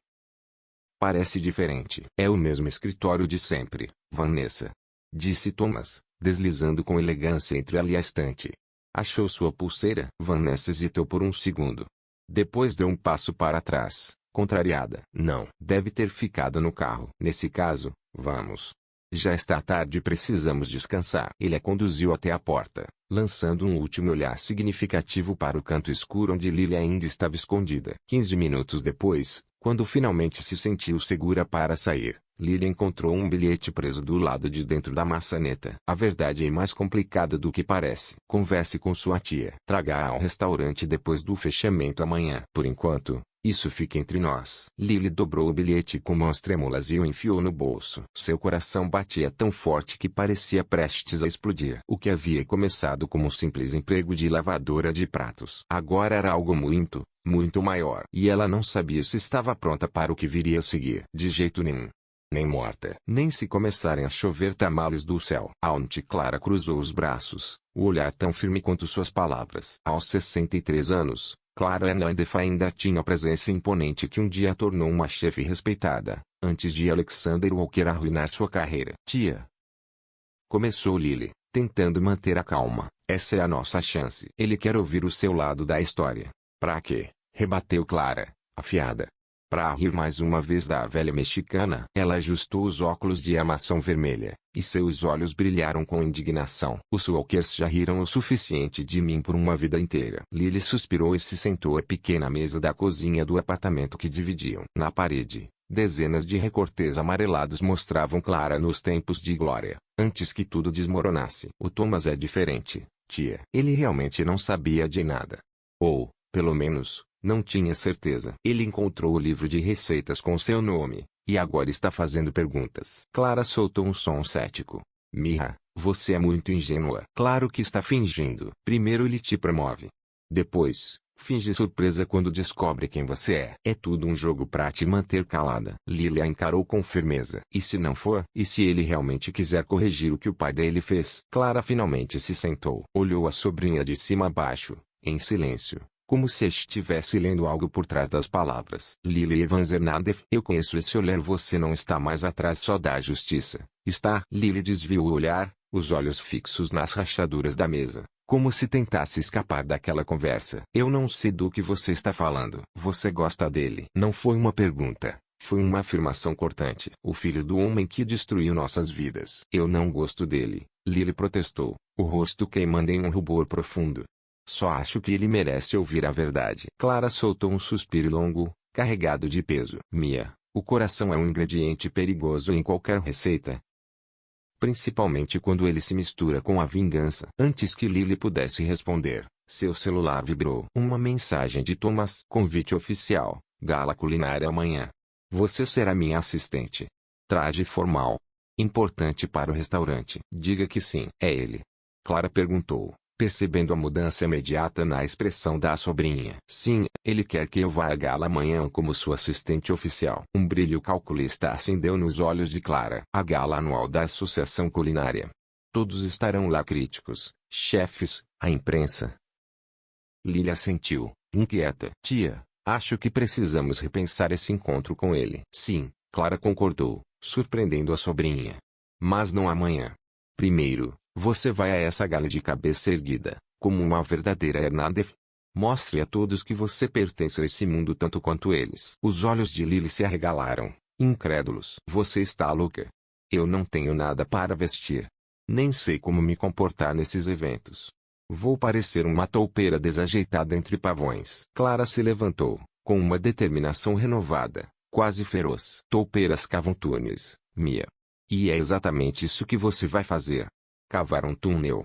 parece diferente. É o mesmo escritório de sempre, Vanessa, disse Thomas, deslizando com elegância entre ela e a estante. Achou sua pulseira? Vanessa hesitou por um segundo. Depois deu um passo para trás, contrariada. Não. Deve ter ficado no carro. Nesse caso, vamos. Já está tarde e precisamos descansar. Ele a conduziu até a porta, lançando um último olhar significativo para o canto escuro onde Lily ainda estava escondida. 15 minutos depois, quando finalmente se sentiu segura para sair, Lily encontrou um bilhete preso do lado de dentro da maçaneta. A verdade é mais complicada do que parece. Converse com sua tia. Traga-a ao restaurante depois do fechamento amanhã. Por enquanto, isso fica entre nós. Lily dobrou o bilhete com mãos trêmulas e o enfiou no bolso. Seu coração batia tão forte que parecia prestes a explodir. O que havia começado como um simples emprego de lavadora de pratos agora era algo muito, muito maior. E ela não sabia se estava pronta para o que viria a seguir. De jeito nenhum. Nem morta. Nem se começarem a chover tamales do céu. Auntie Clara cruzou os braços, o olhar tão firme quanto suas palavras. Aos 63 anos, Clara Hernandez ainda tinha a presença imponente que um dia a tornou uma chefe respeitada, antes de Alexander Walker arruinar sua carreira. Tia. Começou Lily, tentando manter a calma. Essa é a nossa chance. Ele quer ouvir o seu lado da história. Pra quê? Rebateu Clara, afiada. Para rir mais uma vez da velha mexicana. Ela ajustou os óculos de armação vermelha, e seus olhos brilharam com indignação. Os Walkers já riram o suficiente de mim por uma vida inteira. Lily suspirou e se sentou à pequena mesa da cozinha do apartamento que dividiam. Na parede, dezenas de recortes amarelados mostravam Clara nos tempos de glória, antes que tudo desmoronasse. O Thomas é diferente, tia. Ele realmente não sabia de nada. Ou, pelo menos, não tinha certeza. Ele encontrou o livro de receitas com seu nome, e agora está fazendo perguntas. Clara soltou um som cético. Mira, você é muito ingênua. Claro que está fingindo. Primeiro ele te promove. Depois, finge surpresa quando descobre quem você é. É tudo um jogo para te manter calada. Lily a encarou com firmeza. E se não for? E se ele realmente quiser corrigir o que o pai dele fez? Clara finalmente se sentou. Olhou a sobrinha de cima a baixo, em silêncio, como se estivesse lendo algo por trás das palavras. Lily Evans Hernandez. Eu conheço esse olhar. Você não está mais atrás só da justiça, está? Lily desviou o olhar, os olhos fixos nas rachaduras da mesa, como se tentasse escapar daquela conversa. Eu não sei do que você está falando. Você gosta dele? Não foi uma pergunta. Foi uma afirmação cortante. O filho do homem que destruiu nossas vidas. Eu não gosto dele, Lily protestou, o rosto queimando em um rubor profundo. Só acho que ele merece ouvir a verdade. Clara soltou um suspiro longo, carregado de peso. Mia, o coração é um ingrediente perigoso em qualquer receita. Principalmente quando ele se mistura com a vingança. Antes que Lily pudesse responder, seu celular vibrou. Uma mensagem de Thomas. Convite oficial, gala culinária amanhã. Você será minha assistente. Traje formal. Importante para o restaurante. Diga que sim. É ele. Clara perguntou, percebendo a mudança imediata na expressão da sobrinha. Sim, ele quer que eu vá à gala amanhã como sua assistente oficial. Um brilho calculista acendeu nos olhos de Clara. A gala anual da Associação Culinária. Todos estarão lá, críticos, chefes, a imprensa. Lily assentiu, inquieta. Tia, acho que precisamos repensar esse encontro com ele. Sim, Clara concordou, surpreendendo a sobrinha. Mas não amanhã. Primeiro, você vai a essa gala de cabeça erguida, como uma verdadeira Hernandez. Mostre a todos que você pertence a esse mundo tanto quanto eles. Os olhos de Lily se arregalaram, incrédulos. Você está louca? Eu não tenho nada para vestir. Nem sei como me comportar nesses eventos. Vou parecer uma toupeira desajeitada entre pavões. Clara se levantou, com uma determinação renovada, quase feroz. Toupeiras cavam túneis, Mia. E é exatamente isso que você vai fazer. Cavar um túnel.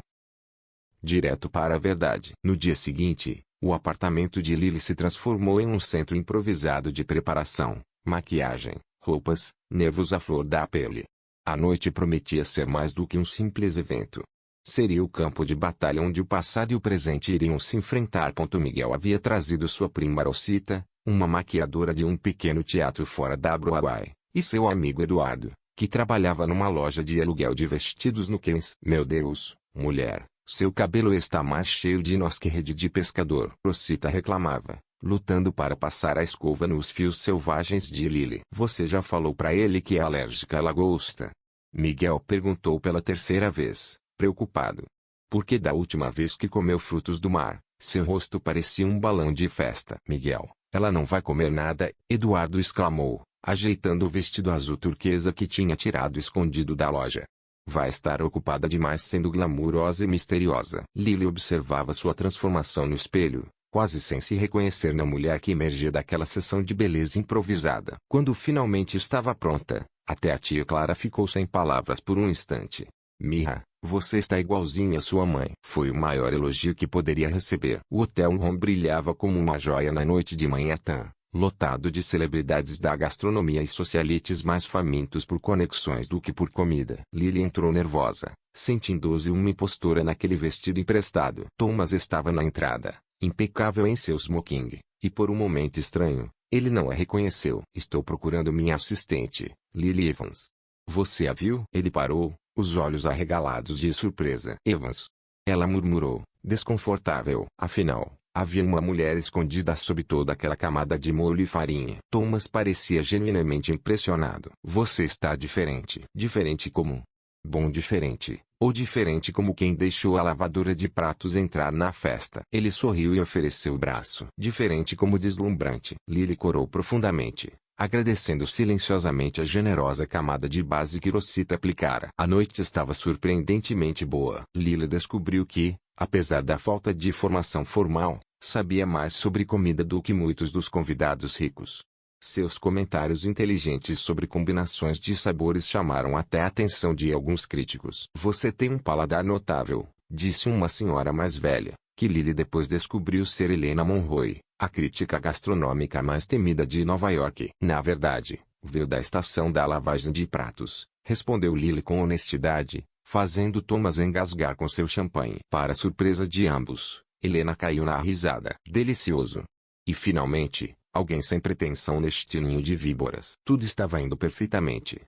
Direto para a verdade. No dia seguinte, o apartamento de Lily se transformou em um centro improvisado de preparação, maquiagem, roupas, nervos à flor da pele. A noite prometia ser mais do que um simples evento. Seria o campo de batalha onde o passado e o presente iriam se enfrentar. Miguel havia trazido sua prima Rosita, uma maquiadora de um pequeno teatro fora da Broadway, e seu amigo Eduardo, que trabalhava numa loja de aluguel de vestidos no Queens. Meu Deus, mulher, seu cabelo está mais cheio de nós que rede de pescador. Rosita reclamava, lutando para passar a escova nos fios selvagens de Lily. Você já falou para ele que é alérgica à lagosta? Miguel perguntou pela terceira vez, preocupado. Porque da última vez que comeu frutos do mar, seu rosto parecia um balão de festa. Miguel, ela não vai comer nada, Eduardo exclamou, ajeitando o vestido azul turquesa que tinha tirado escondido da loja. Vai estar ocupada demais sendo glamurosa e misteriosa. Lily observava sua transformação no espelho, quase sem se reconhecer na mulher que emergia daquela sessão de beleza improvisada. Quando finalmente estava pronta, até a tia Clara ficou sem palavras por um instante. Mia, você está igualzinha à sua mãe. Foi o maior elogio que poderia receber. O Hotel Ron brilhava como uma joia na noite de Manhattan, lotado de celebridades da gastronomia e socialites mais famintos por conexões do que por comida. Lily entrou nervosa, sentindo-se uma impostora naquele vestido emprestado. Thomas estava na entrada, impecável em seu smoking, e por um momento estranho, ele não a reconheceu. Estou procurando minha assistente, Lily Evans. Você a viu? Ele parou, os olhos arregalados de surpresa. Evans. Ela murmurou, desconfortável. Afinal, havia uma mulher escondida sob toda aquela camada de molho e farinha. Thomas parecia genuinamente impressionado. Você está diferente. Diferente como? Bom, diferente. Ou diferente como quem deixou a lavadora de pratos entrar na festa. Ele sorriu e ofereceu o braço. Diferente como deslumbrante. Lily corou profundamente, agradecendo silenciosamente a generosa camada de base que Rosita aplicara. A noite estava surpreendentemente boa. Lily descobriu que, apesar da falta de formação formal, sabia mais sobre comida do que muitos dos convidados ricos. Seus comentários inteligentes sobre combinações de sabores chamaram até a atenção de alguns críticos. Você tem um paladar notável, disse uma senhora mais velha, que Lily depois descobriu ser Helena Monroy, a crítica gastronômica mais temida de Nova York. Na verdade, veio da estação da lavagem de pratos, respondeu Lily com honestidade, fazendo Thomas engasgar com seu champanhe. Para surpresa de ambos, Helena caiu na risada. Delicioso. E finalmente, alguém sem pretensão neste ninho de víboras. Tudo estava indo perfeitamente.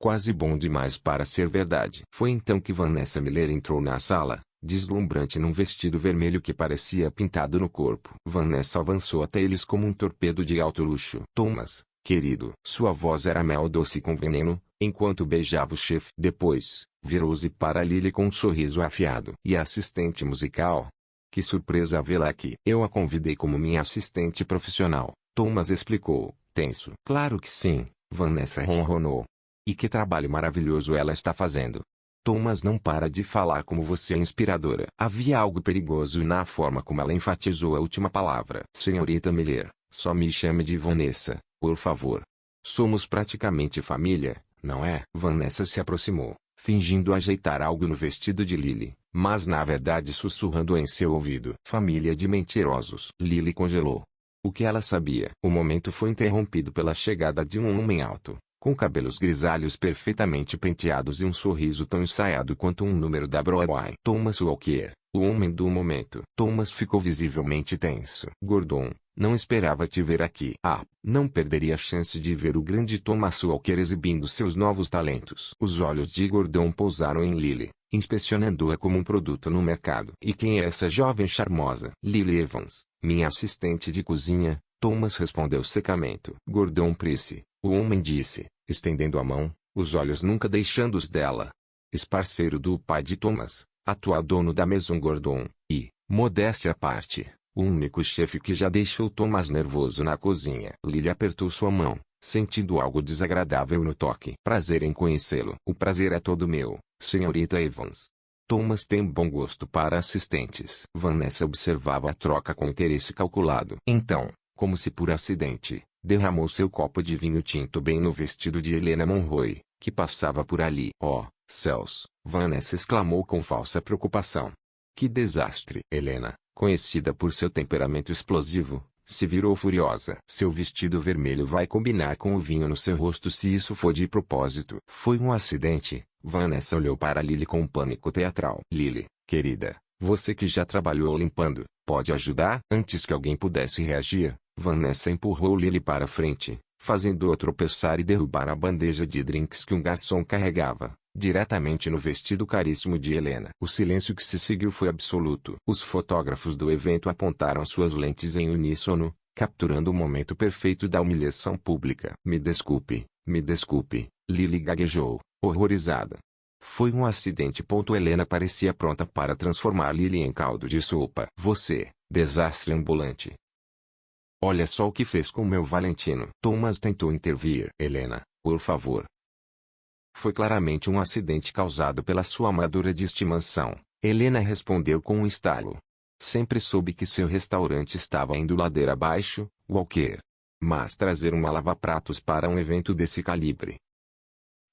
Quase bom demais para ser verdade. Foi então que Vanessa Miller entrou na sala, deslumbrante num vestido vermelho que parecia pintado no corpo. Vanessa avançou até eles como um torpedo de alto luxo. Thomas, querido. Sua voz era mel doce com veneno, enquanto beijava o chefe. Depois, virou-se para Lily com um sorriso afiado. E a assistente musical? Que surpresa vê-la aqui. Eu a convidei como minha assistente profissional, Thomas explicou, tenso. Claro que sim, Vanessa ronronou. E que trabalho maravilhoso ela está fazendo. Thomas não para de falar como você é inspiradora. Havia algo perigoso na forma como ela enfatizou a última palavra. Senhorita Miller, só me chame de Vanessa, por favor. Somos praticamente família, não é? Vanessa se aproximou, fingindo ajeitar algo no vestido de Lily, mas na verdade sussurrando em seu ouvido. Família de mentirosos. Lily congelou. O que ela sabia? O momento foi interrompido pela chegada de um homem alto, com cabelos grisalhos perfeitamente penteados e um sorriso tão ensaiado quanto um número da Broadway. Thomas Walker, o homem do momento. Thomas ficou visivelmente tenso. Gordon, não esperava te ver aqui. Não perderia a chance de ver o grande Thomas Walker exibindo seus novos talentos. Os olhos de Gordon pousaram em Lily, inspecionando-a como um produto no mercado. E quem é essa jovem charmosa? Lily Evans, minha assistente de cozinha, Thomas respondeu secamente. Gordon Price, o homem disse, estendendo a mão, os olhos nunca deixando-os dela. Ex-parceiro do pai de Thomas, atual dono da Maison Gordon, e, modéstia à parte, o único chefe que já deixou Thomas nervoso na cozinha. Lily apertou sua mão, sentindo algo desagradável no toque. Prazer em conhecê-lo. O prazer é todo meu, senhorita Evans. Thomas tem bom gosto para assistentes. Vanessa observava a troca com interesse calculado. Então, como se por acidente, derramou seu copo de vinho tinto bem no vestido de Helena Monroe, que passava por ali. Oh, céus! Vanessa exclamou com falsa preocupação. Que desastre! Helena, conhecida por seu temperamento explosivo, se virou furiosa. Seu vestido vermelho vai combinar com o vinho no seu rosto se isso for de propósito. Foi um acidente. Vanessa olhou para Lily com um pânico teatral. Lily, querida, você que já trabalhou limpando, pode ajudar? Antes que alguém pudesse reagir, Vanessa empurrou Lily para frente, fazendo-a tropeçar e derrubar a bandeja de drinks que um garçom carregava, diretamente no vestido caríssimo de Helena. O silêncio que se seguiu foi absoluto. Os fotógrafos do evento apontaram suas lentes em uníssono, capturando o momento perfeito da humilhação pública. Me desculpe, Lily gaguejou, horrorizada. Foi um acidente. Helena parecia pronta para transformar Lily em caldo de sopa. Você, desastre ambulante. Olha só o que fez com meu Valentino. Thomas tentou intervir. Helena, por favor. Foi claramente um acidente causado pela sua amadora de estimação. Helena respondeu com um estalo. Sempre soube que seu restaurante estava indo ladeira abaixo, Walker. Mas trazer uma lava-pratos para um evento desse calibre.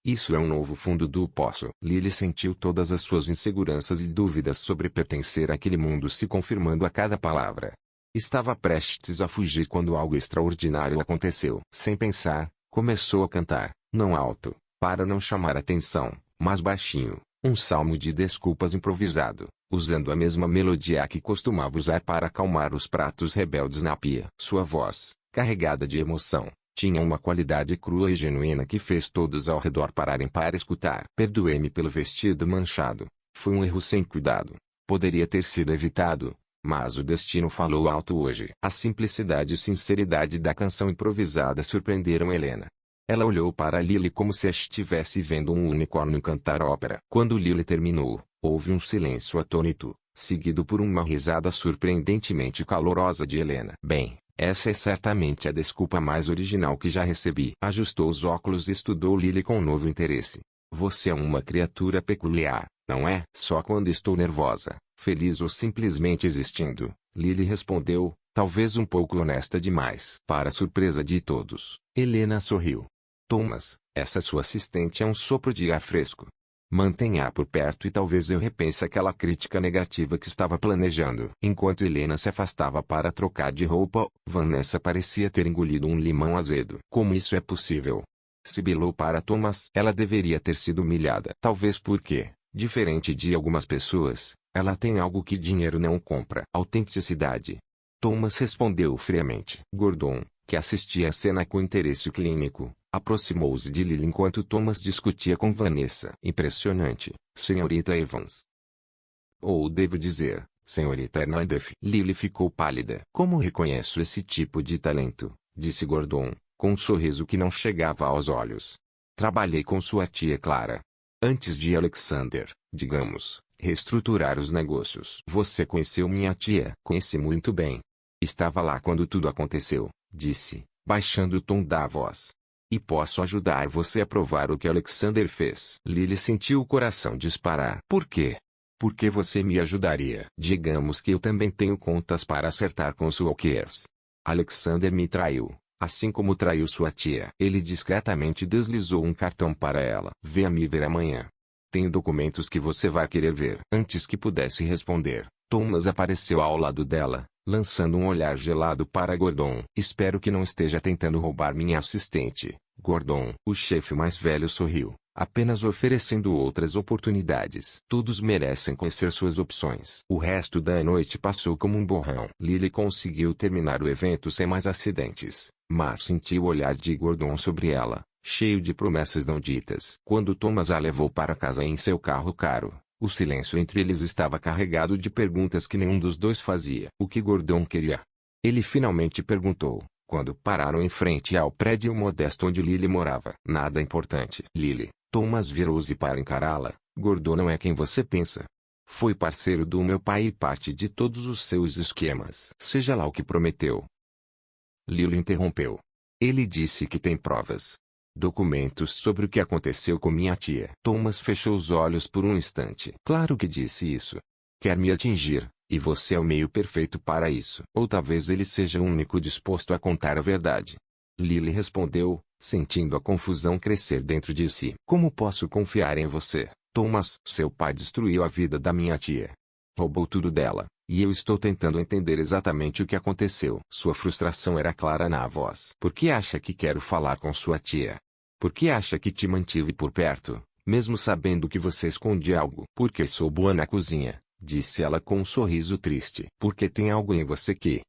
Isso é um novo fundo do poço. Lily sentiu todas as suas inseguranças e dúvidas sobre pertencer àquele mundo se confirmando a cada palavra. Estava prestes a fugir quando algo extraordinário aconteceu. Sem pensar, começou a cantar, não alto, para não chamar atenção, mas baixinho, um salmo de desculpas improvisado, usando a mesma melodia que costumava usar para acalmar os pratos rebeldes na pia. Sua voz, carregada de emoção, tinha uma qualidade crua e genuína que fez todos ao redor pararem para escutar. Perdoe-me pelo vestido manchado. Foi um erro sem cuidado. Poderia ter sido evitado. Mas o destino falou alto hoje. A simplicidade e sinceridade da canção improvisada surpreenderam Helena. Ela olhou para Lily como se estivesse vendo um unicórnio cantar ópera. Quando Lily terminou, houve um silêncio atônito, seguido por uma risada surpreendentemente calorosa de Helena. Bem, essa é certamente a desculpa mais original que já recebi. Ajustou os óculos e estudou Lily com novo interesse. Você é uma criatura peculiar, não é? Só quando estou nervosa, feliz ou simplesmente existindo, Lily respondeu, talvez um pouco honesta demais. Para surpresa de todos, Helena sorriu. Thomas, essa sua assistente é um sopro de ar fresco. Mantenha-a por perto e talvez eu repense aquela crítica negativa que estava planejando. Enquanto Helena se afastava para trocar de roupa, Vanessa parecia ter engolido um limão azedo. Como isso é possível? Sibilou para Thomas. Ela deveria ter sido humilhada. Talvez porque, diferente de algumas pessoas, ela tem algo que dinheiro não compra. Autenticidade. Thomas respondeu friamente. Gordon, que assistia a cena com interesse clínico, aproximou-se de Lily enquanto Thomas discutia com Vanessa. Impressionante, senhorita Evans. Ou devo dizer, senhorita Hernandez. Lily ficou pálida. Como reconheço esse tipo de talento? Disse Gordon, com um sorriso que não chegava aos olhos. Trabalhei com sua tia Clara. Antes de Alexander, digamos, reestruturar os negócios. Você conheceu minha tia? Conheci muito bem. Estava lá quando tudo aconteceu, disse, baixando o tom da voz. E posso ajudar você a provar o que Alexander fez. Lily sentiu o coração disparar. Por quê? Por que você me ajudaria? Digamos que eu também tenho contas para acertar com os Walkers. Alexander me traiu, assim como traiu sua tia. Ele discretamente deslizou um cartão para ela. Venha-me ver amanhã. Tenho documentos que você vai querer ver. Antes que pudesse responder, Thomas apareceu ao lado dela, lançando um olhar gelado para Gordon. Espero que não esteja tentando roubar minha assistente, Gordon. O chefe mais velho sorriu, apenas oferecendo outras oportunidades. Todos merecem conhecer suas opções. O resto da noite passou como um borrão. Lily conseguiu terminar o evento sem mais acidentes, mas sentiu o olhar de Gordon sobre ela, cheio de promessas não ditas. Quando Thomas a levou para casa em seu carro caro, o silêncio entre eles estava carregado de perguntas que nenhum dos dois fazia. O que Gordon queria? Ele finalmente perguntou, quando pararam em frente ao prédio modesto onde Lily morava. Nada importante. Lily. Thomas virou-se para encará-la. Gordon não é quem você pensa. Foi parceiro do meu pai e parte de todos os seus esquemas. Seja lá o que prometeu. Lily interrompeu. Ele disse que tem provas. Documentos sobre o que aconteceu com minha tia. Thomas fechou os olhos por um instante. Claro que disse isso. Quer me atingir, e você é o meio perfeito para isso. Ou talvez ele seja o único disposto a contar a verdade. Lily respondeu, sentindo a confusão crescer dentro de si. Como posso confiar em você, Thomas? Seu pai destruiu a vida da minha tia. Roubou tudo dela, e eu estou tentando entender exatamente o que aconteceu. Sua frustração era clara na voz. Por que acha que quero falar com sua tia? Por que acha que te mantive por perto, mesmo sabendo que você esconde algo? Porque sou boa na cozinha, disse ela com um sorriso triste. Porque tem algo em você que...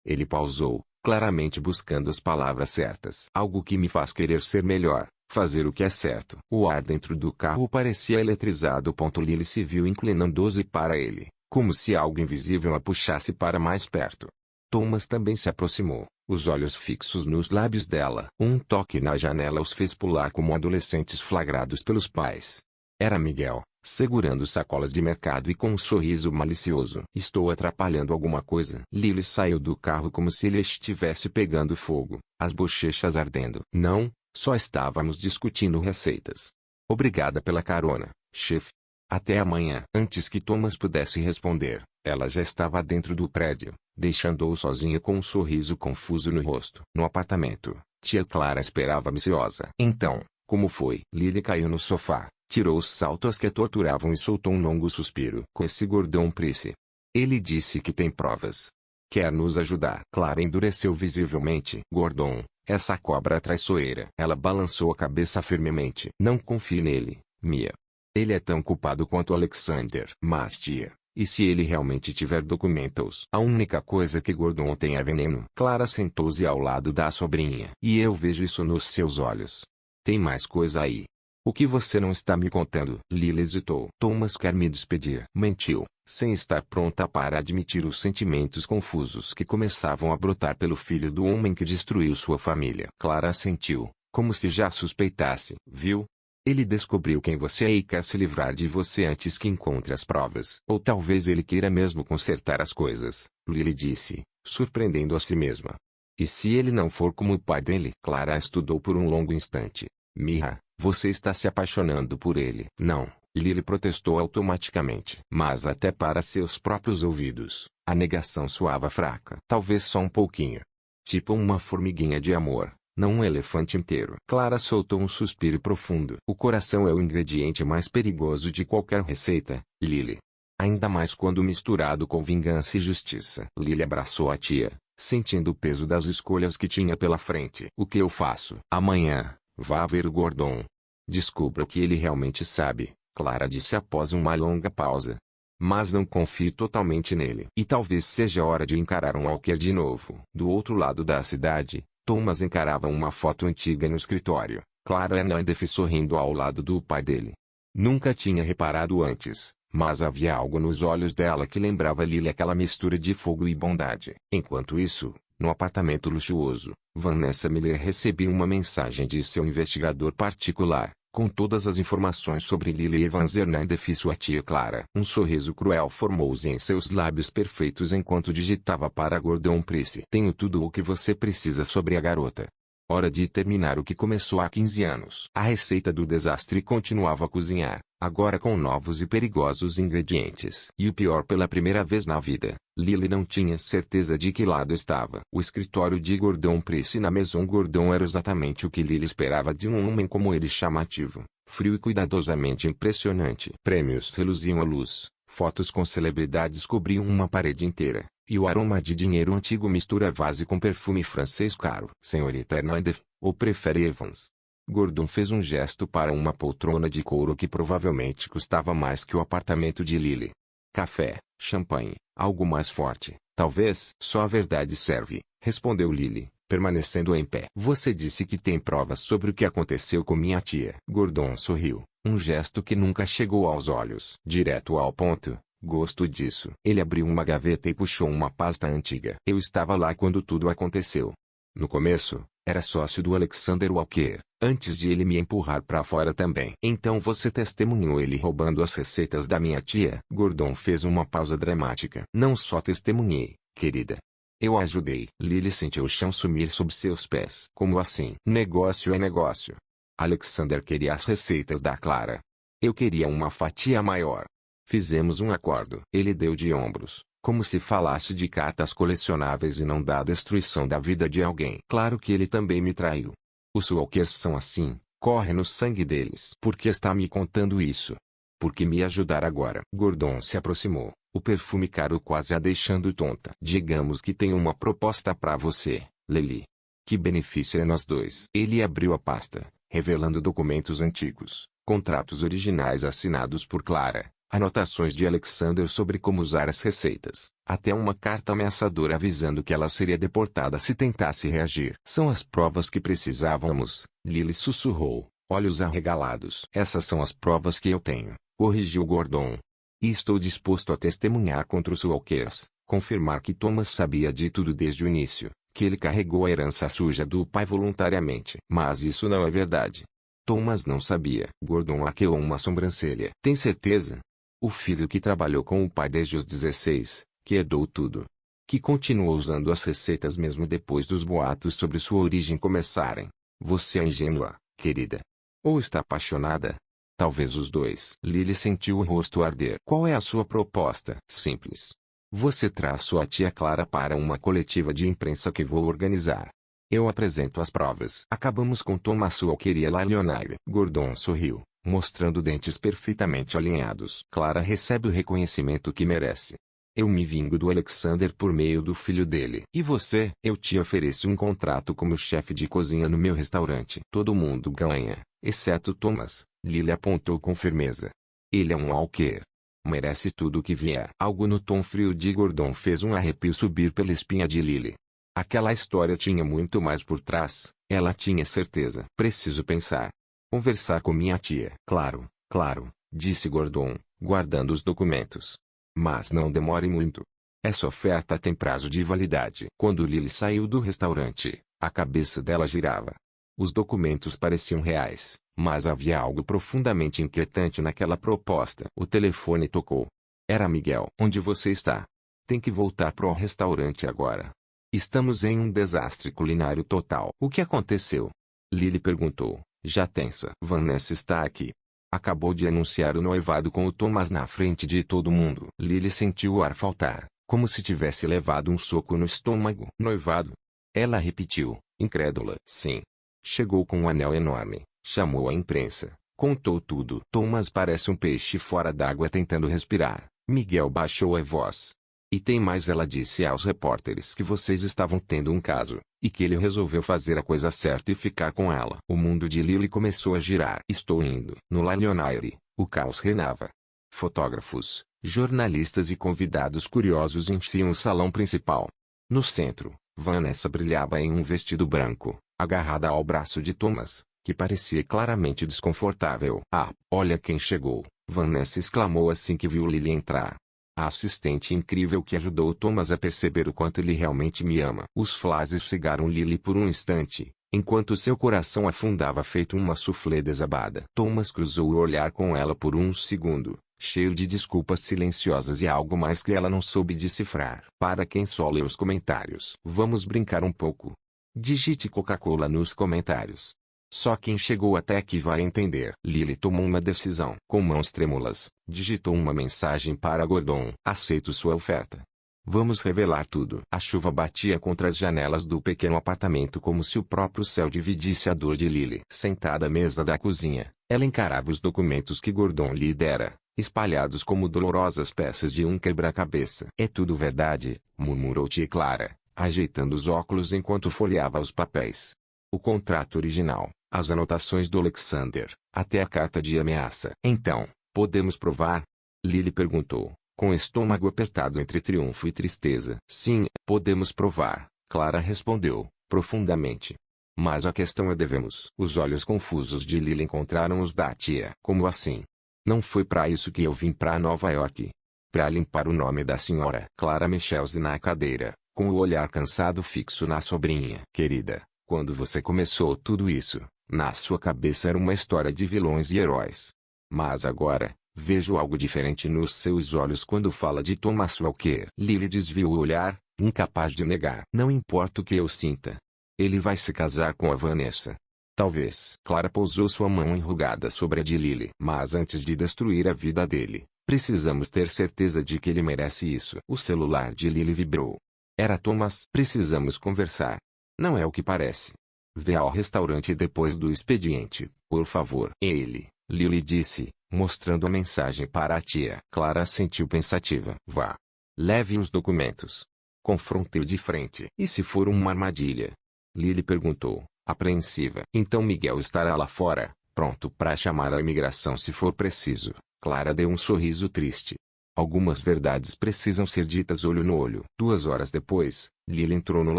Ele pausou, claramente buscando as palavras certas. Algo que me faz querer ser melhor, fazer o que é certo. O ar dentro do carro parecia eletrizado. Lily se viu inclinando-se para ele, como se algo invisível a puxasse para mais perto. Thomas também se aproximou, os olhos fixos nos lábios dela. Um toque na janela os fez pular como adolescentes flagrados pelos pais. Era Miguel, segurando sacolas de mercado e com um sorriso malicioso. Estou atrapalhando alguma coisa? Lily saiu do carro como se ele estivesse pegando fogo, as bochechas ardendo. Não, só estávamos discutindo receitas. Obrigada pela carona, chefe. Até amanhã. Antes que Thomas pudesse responder, ela já estava dentro do prédio, deixando-o sozinho com um sorriso confuso no rosto. No apartamento, tia Clara esperava ansiosa. Então, como foi? Lily caiu no sofá, tirou os saltos que a torturavam e soltou um longo suspiro. Com esse Gordon Price. Ele disse que tem provas. Quer nos ajudar? Clara endureceu visivelmente. Gordon, essa cobra traiçoeira. Ela balançou a cabeça firmemente. Não confie nele, Mia. Ele é tão culpado quanto Alexander. Mas tia, e se ele realmente tiver documentos? A única coisa que Gordon tem é veneno. Clara sentou-se ao lado da sobrinha. E eu vejo isso nos seus olhos. Tem mais coisa aí. O que você não está me contando? Lily hesitou. Thomas quer me despedir. Mentiu, sem estar pronta para admitir os sentimentos confusos que começavam a brotar pelo filho do homem que destruiu sua família. Clara assentiu, como se já suspeitasse. Viu? Ele descobriu quem você é e quer se livrar de você antes que encontre as provas. Ou talvez ele queira mesmo consertar as coisas, Lily disse, surpreendendo a si mesma. E se ele não for como o pai dele? Clara estudou por um longo instante. Mia, você está se apaixonando por ele. Não, Lily protestou automaticamente. Mas até para seus próprios ouvidos, a negação soava fraca. Talvez só um pouquinho. Tipo uma formiguinha de amor. Não um elefante inteiro. Clara soltou um suspiro profundo. O coração é o ingrediente mais perigoso de qualquer receita, Lily. Ainda mais quando misturado com vingança e justiça. Lily abraçou a tia, sentindo o peso das escolhas que tinha pela frente. O que eu faço? Amanhã, vá ver o Gordon. Descubra o que ele realmente sabe, Clara disse após uma longa pausa. Mas não confie totalmente nele. E talvez seja hora de encarar um Walker de novo. Do outro lado da cidade, Thomas encarava uma foto antiga no escritório. Clara Hernandez sorrindo ao lado do pai dele. Nunca tinha reparado antes, mas havia algo nos olhos dela que lembrava Lily aquela mistura de fogo e bondade. Enquanto isso, no apartamento luxuoso, Vanessa Miller recebia uma mensagem de seu investigador particular, com todas as informações sobre Lily Evans Hernandez e sua tia Clara. Um sorriso cruel formou-se em seus lábios perfeitos enquanto digitava para Gordon Price. Tenho tudo o que você precisa sobre a garota. Hora de terminar o que começou há 15 anos. A receita do desastre continuava a cozinhar, agora com novos e perigosos ingredientes. E o pior, pela primeira vez na vida, Lily não tinha certeza de que lado estava. O escritório de Gordon Price na Maison Gordon era exatamente o que Lily esperava de um homem como ele, chamativo, frio e cuidadosamente impressionante. Prêmios reluziam à luz, fotos com celebridades cobriam uma parede inteira. E o aroma de dinheiro antigo mistura vase com perfume francês caro. Senhorita Hernandez, ou prefere Evans? Gordon fez um gesto para uma poltrona de couro que provavelmente custava mais que o apartamento de Lily. Café, champanhe, algo mais forte, talvez. Só a verdade serve, respondeu Lily, permanecendo em pé. Você disse que tem provas sobre o que aconteceu com minha tia. Gordon sorriu, um gesto que nunca chegou aos olhos. Direto ao ponto. Gosto disso. Ele abriu uma gaveta e puxou uma pasta antiga. Eu estava lá quando tudo aconteceu. No começo, era sócio do Alexander Walker, antes de ele me empurrar para fora também. Então você testemunhou ele roubando as receitas da minha tia? Gordon fez uma pausa dramática. Não só testemunhei, querida. Eu ajudei. Lily sentiu o chão sumir sob seus pés. Como assim? Negócio é negócio. Alexander queria as receitas da Clara. Eu queria uma fatia maior. Fizemos um acordo. Ele deu de ombros, como se falasse de cartas colecionáveis e não da destruição da vida de alguém. Claro que ele também me traiu. Os Walkers são assim, corre no sangue deles. Por que está me contando isso? Por que me ajudar agora? Gordon se aproximou, o perfume caro quase a deixando tonta. Digamos que tenho uma proposta para você, Lily. Que benefício é nós dois? Ele abriu a pasta, revelando documentos antigos, contratos originais assinados por Clara, anotações de Alexander sobre como usar as receitas, até uma carta ameaçadora avisando que ela seria deportada se tentasse reagir. São as provas que precisávamos, Lily sussurrou, olhos arregalados. Essas são as provas que eu tenho, corrigiu Gordon. E estou disposto a testemunhar contra os Walkers, confirmar que Thomas sabia de tudo desde o início, que ele carregou a herança suja do pai voluntariamente. Mas isso não é verdade. Thomas não sabia. Gordon arqueou uma sobrancelha. Tem certeza? O filho que trabalhou com o pai desde os 16, que herdou tudo. Que continuou usando as receitas mesmo depois dos boatos sobre sua origem começarem. Você é ingênua, querida. Ou está apaixonada? Talvez os dois. Lily sentiu o rosto arder. Qual é a sua proposta? Simples. Você traz sua tia Clara para uma coletiva de imprensa que vou organizar. Eu apresento as provas. Acabamos com Thomas Walker e a Lionel. Gordon sorriu, mostrando dentes perfeitamente alinhados. Clara recebe o reconhecimento que merece. Eu me vingo do Alexander por meio do filho dele. E você? Eu te ofereço um contrato como chefe de cozinha no meu restaurante. Todo mundo ganha, exceto Thomas. Lily apontou com firmeza. Ele é um Walker. Merece tudo o que vier. Algo no tom frio de Gordon fez um arrepio subir pela espinha de Lily. Aquela história tinha muito mais por trás, ela tinha certeza. Preciso pensar. Conversar com minha tia. Claro, claro, disse Gordon, guardando os documentos. Mas não demore muito. Essa oferta tem prazo de validade. Quando Lily saiu do restaurante, a cabeça dela girava. Os documentos pareciam reais, mas havia algo profundamente inquietante naquela proposta. O telefone tocou. Era Miguel. Onde você está? Tem que voltar pro restaurante agora. Estamos em um desastre culinário total. O que aconteceu? Lily perguntou, já tensa. Vanessa está aqui. Acabou de anunciar o noivado com o Thomas na frente de todo mundo. Lily sentiu o ar faltar, como se tivesse levado um soco no estômago. Noivado? Ela repetiu, incrédula. Sim. Chegou com um anel enorme, chamou a imprensa, contou tudo. Thomas parece um peixe fora d'água tentando respirar. Miguel baixou a voz. E tem mais, ela disse aos repórteres que vocês estavam tendo um caso, e que ele resolveu fazer a coisa certa e ficar com ela. O mundo de Lily começou a girar. Estou indo. No La Lionnaire, o caos reinava. Fotógrafos, jornalistas e convidados curiosos enchiam o salão principal. No centro, Vanessa brilhava em um vestido branco, agarrada ao braço de Thomas, que parecia claramente desconfortável. Ah, olha quem chegou, Vanessa exclamou assim que viu Lily entrar. A assistente incrível que ajudou Thomas a perceber o quanto ele realmente me ama. Os flashes cegaram Lily por um instante, enquanto seu coração afundava feito uma soufflé desabada. Thomas cruzou o olhar com ela por um segundo, cheio de desculpas silenciosas e algo mais que ela não soube decifrar. Para quem só lê os comentários. Vamos brincar um pouco. Digite Coca-Cola nos comentários. Só quem chegou até aqui vai entender. Lily tomou uma decisão. Com mãos trêmulas, digitou uma mensagem para Gordon. Aceito sua oferta. Vamos revelar tudo. A chuva batia contra as janelas do pequeno apartamento como se o próprio céu dividisse a dor de Lily. Sentada à mesa da cozinha, ela encarava os documentos que Gordon lhe dera, espalhados como dolorosas peças de um quebra-cabeça. É tudo verdade, murmurou tia Clara, ajeitando os óculos enquanto folheava os papéis. O contrato original, as anotações do Alexander, até a carta de ameaça. Então, podemos provar? Lily perguntou, com o estômago apertado entre triunfo e tristeza. Sim, podemos provar, Clara respondeu, profundamente. Mas a questão é devemos. Os olhos confusos de Lily encontraram os da tia. Como assim? Não foi para isso que eu vim para Nova York. Para limpar o nome da senhora. Clara mexeu-se na cadeira, com o olhar cansado fixo na sobrinha. Querida, quando você começou tudo isso, na sua cabeça era uma história de vilões e heróis. Mas agora, vejo algo diferente nos seus olhos quando fala de Thomas Walker. Lily desviou o olhar, incapaz de negar. Não importa o que eu sinta. Ele vai se casar com a Vanessa. Talvez. Clara pousou sua mão enrugada sobre a de Lily. Mas antes de destruir a vida dele, precisamos ter certeza de que ele merece isso. O celular de Lily vibrou. Era Thomas. Precisamos conversar. Não é o que parece. Vê ao restaurante depois do expediente, por favor. Ele, Lily disse, mostrando a mensagem para a tia. Clara assentiu pensativa. Vá. Leve os documentos. Confrontei de frente. E se for uma armadilha? Lily perguntou, apreensiva. Então Miguel estará lá fora, pronto para chamar a imigração se for preciso. Clara deu um sorriso triste. Algumas verdades precisam ser ditas olho no olho. 2 horas depois, Lily entrou no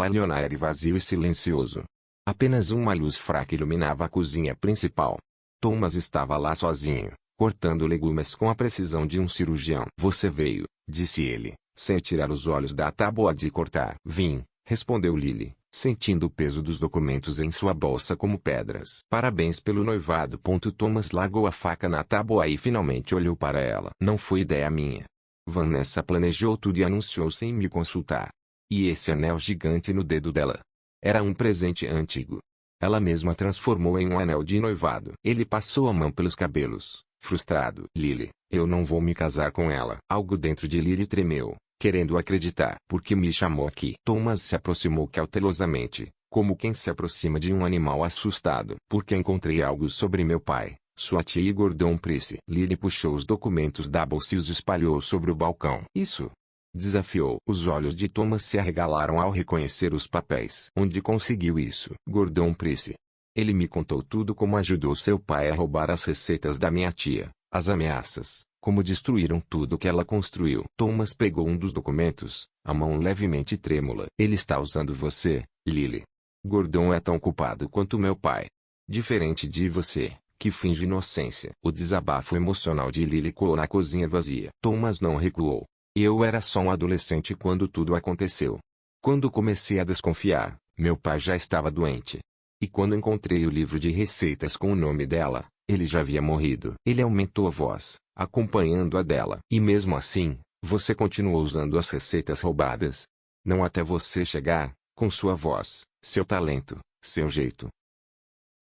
Lionary vazio e silencioso. Apenas uma luz fraca iluminava a cozinha principal. Thomas estava lá sozinho, cortando legumes com a precisão de um cirurgião. Você veio, disse ele, sem tirar os olhos da tábua de cortar. Vim, respondeu Lily, sentindo o peso dos documentos em sua bolsa como pedras. Parabéns pelo noivado. Thomas largou a faca na tábua e finalmente olhou para ela. Não foi ideia minha. Vanessa planejou tudo e anunciou sem me consultar. E esse anel gigante no dedo dela? Era um presente antigo. Ela mesma transformou em um anel de noivado. Ele passou a mão pelos cabelos, frustrado. Lily, eu não vou me casar com ela. Algo dentro de Lily tremeu, querendo acreditar. Por que me chamou aqui? Thomas se aproximou cautelosamente, como quem se aproxima de um animal assustado. Porque encontrei algo sobre meu pai, sua tia e Gordon Price. Lily puxou os documentos da bolsa e os espalhou sobre o balcão. Isso? Desafiou. Os olhos de Thomas se arregalaram ao reconhecer os papéis. Onde conseguiu isso? Gordon Price. Ele me contou tudo, como ajudou seu pai a roubar as receitas da minha tia, as ameaças, como destruíram tudo que ela construiu. Thomas pegou um dos documentos, a mão levemente trêmula. Ele está usando você, Lily. Gordon é tão culpado quanto meu pai. Diferente de você, que finge inocência. O desabafo emocional de Lily ecoou na cozinha vazia. Thomas não recuou. Eu era só um adolescente quando tudo aconteceu. Quando comecei a desconfiar, meu pai já estava doente. E quando encontrei o livro de receitas com o nome dela, ele já havia morrido. Ele aumentou a voz, acompanhando a dela. E mesmo assim, você continuou usando as receitas roubadas? Não até você chegar, com sua voz, seu talento, seu jeito.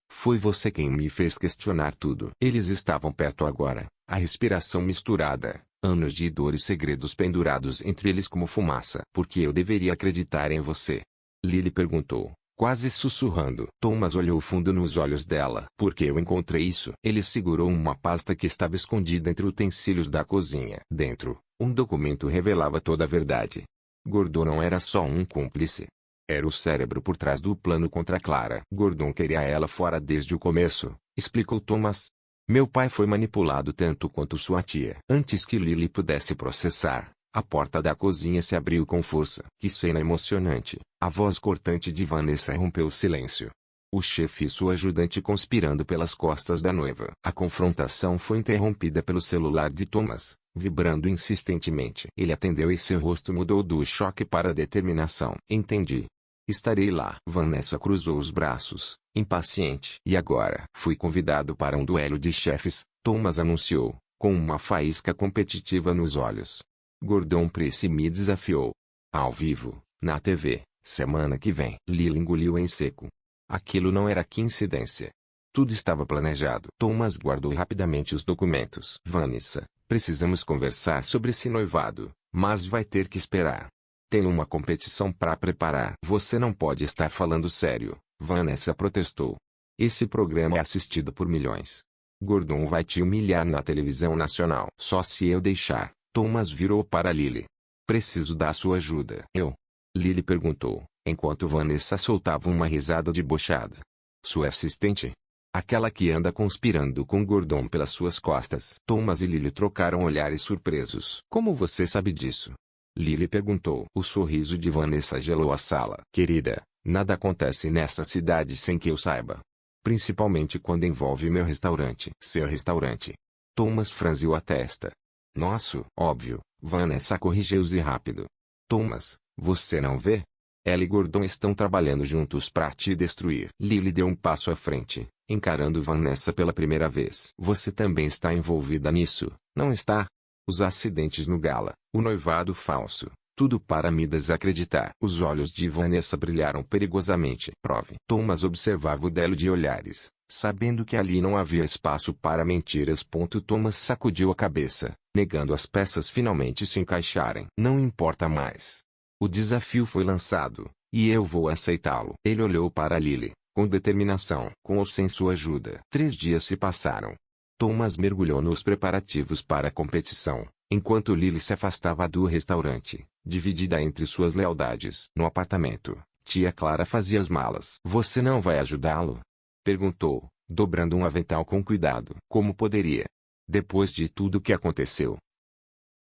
Foi você quem me fez questionar tudo. Eles estavam perto agora, a respiração misturada, anos de dor e segredos pendurados entre eles como fumaça. Por que eu deveria acreditar em você? Lily perguntou, quase sussurrando. Thomas olhou fundo nos olhos dela. Porque eu encontrei isso. Ele segurou uma pasta que estava escondida entre utensílios da cozinha. Dentro, um documento revelava toda a verdade. Gordon não era só um cúmplice. Era o cérebro por trás do plano contra Clara. Gordon queria ela fora desde o começo, explicou Thomas. Meu pai foi manipulado tanto quanto sua tia. Antes que Lily pudesse processar, a porta da cozinha se abriu com força. Que cena emocionante. A voz cortante de Vanessa rompeu o silêncio. O chefe e sua ajudante conspirando pelas costas da noiva. A confrontação foi interrompida pelo celular de Thomas, vibrando insistentemente. Ele atendeu e seu rosto mudou do choque para a determinação. Entendi. Estarei lá. Vanessa cruzou os braços, impaciente. E agora? Fui convidado para um duelo de chefes, Thomas anunciou, com uma faísca competitiva nos olhos. Gordon Price me desafiou. Ao vivo, na TV, semana que vem. Lily engoliu em seco. Aquilo não era coincidência. Tudo estava planejado. Thomas guardou rapidamente os documentos. Vanessa, precisamos conversar sobre esse noivado, mas vai ter que esperar. Tenho uma competição para preparar. Você não pode estar falando sério, Vanessa protestou. Esse programa é assistido por milhões. Gordon vai te humilhar na televisão nacional. Só se eu deixar. Thomas virou para Lily. Preciso da sua ajuda. Eu? Lily perguntou, enquanto Vanessa soltava uma risada debochada. Sua assistente? Aquela que anda conspirando com Gordon pelas suas costas. Thomas e Lily trocaram olhares surpresos. Como você sabe disso? Lily perguntou. O sorriso de Vanessa gelou a sala. Querida, nada acontece nessa cidade sem que eu saiba. Principalmente quando envolve meu restaurante. Seu restaurante. Thomas franziu a testa. Nosso, óbvio, Vanessa corrigiu-se rápido. Thomas, você não vê? Ela e Gordon estão trabalhando juntos para te destruir. Lily deu um passo à frente, encarando Vanessa pela primeira vez. Você também está envolvida nisso, não está? Os acidentes no gala, o noivado falso, tudo para me desacreditar. Os olhos de Vanessa brilharam perigosamente. Prove. Thomas observava o duelo de olhares, sabendo que ali não havia espaço para mentiras. Thomas sacudiu a cabeça, negando as peças finalmente se encaixarem. Não importa mais. O desafio foi lançado, e eu vou aceitá-lo. Ele olhou para Lily, com determinação. Com ou sem sua ajuda. 3 dias se passaram. Thomas mergulhou nos preparativos para a competição, enquanto Lily se afastava do restaurante, dividida entre suas lealdades. No apartamento, tia Clara fazia as malas. Você não vai ajudá-lo? Perguntou, dobrando um avental com cuidado. Como poderia? Depois de tudo que aconteceu.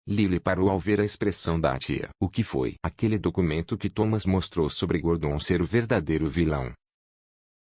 Lily parou ao ver a expressão da tia. O que foi? Aquele documento que Thomas mostrou sobre Gordon ser o verdadeiro vilão.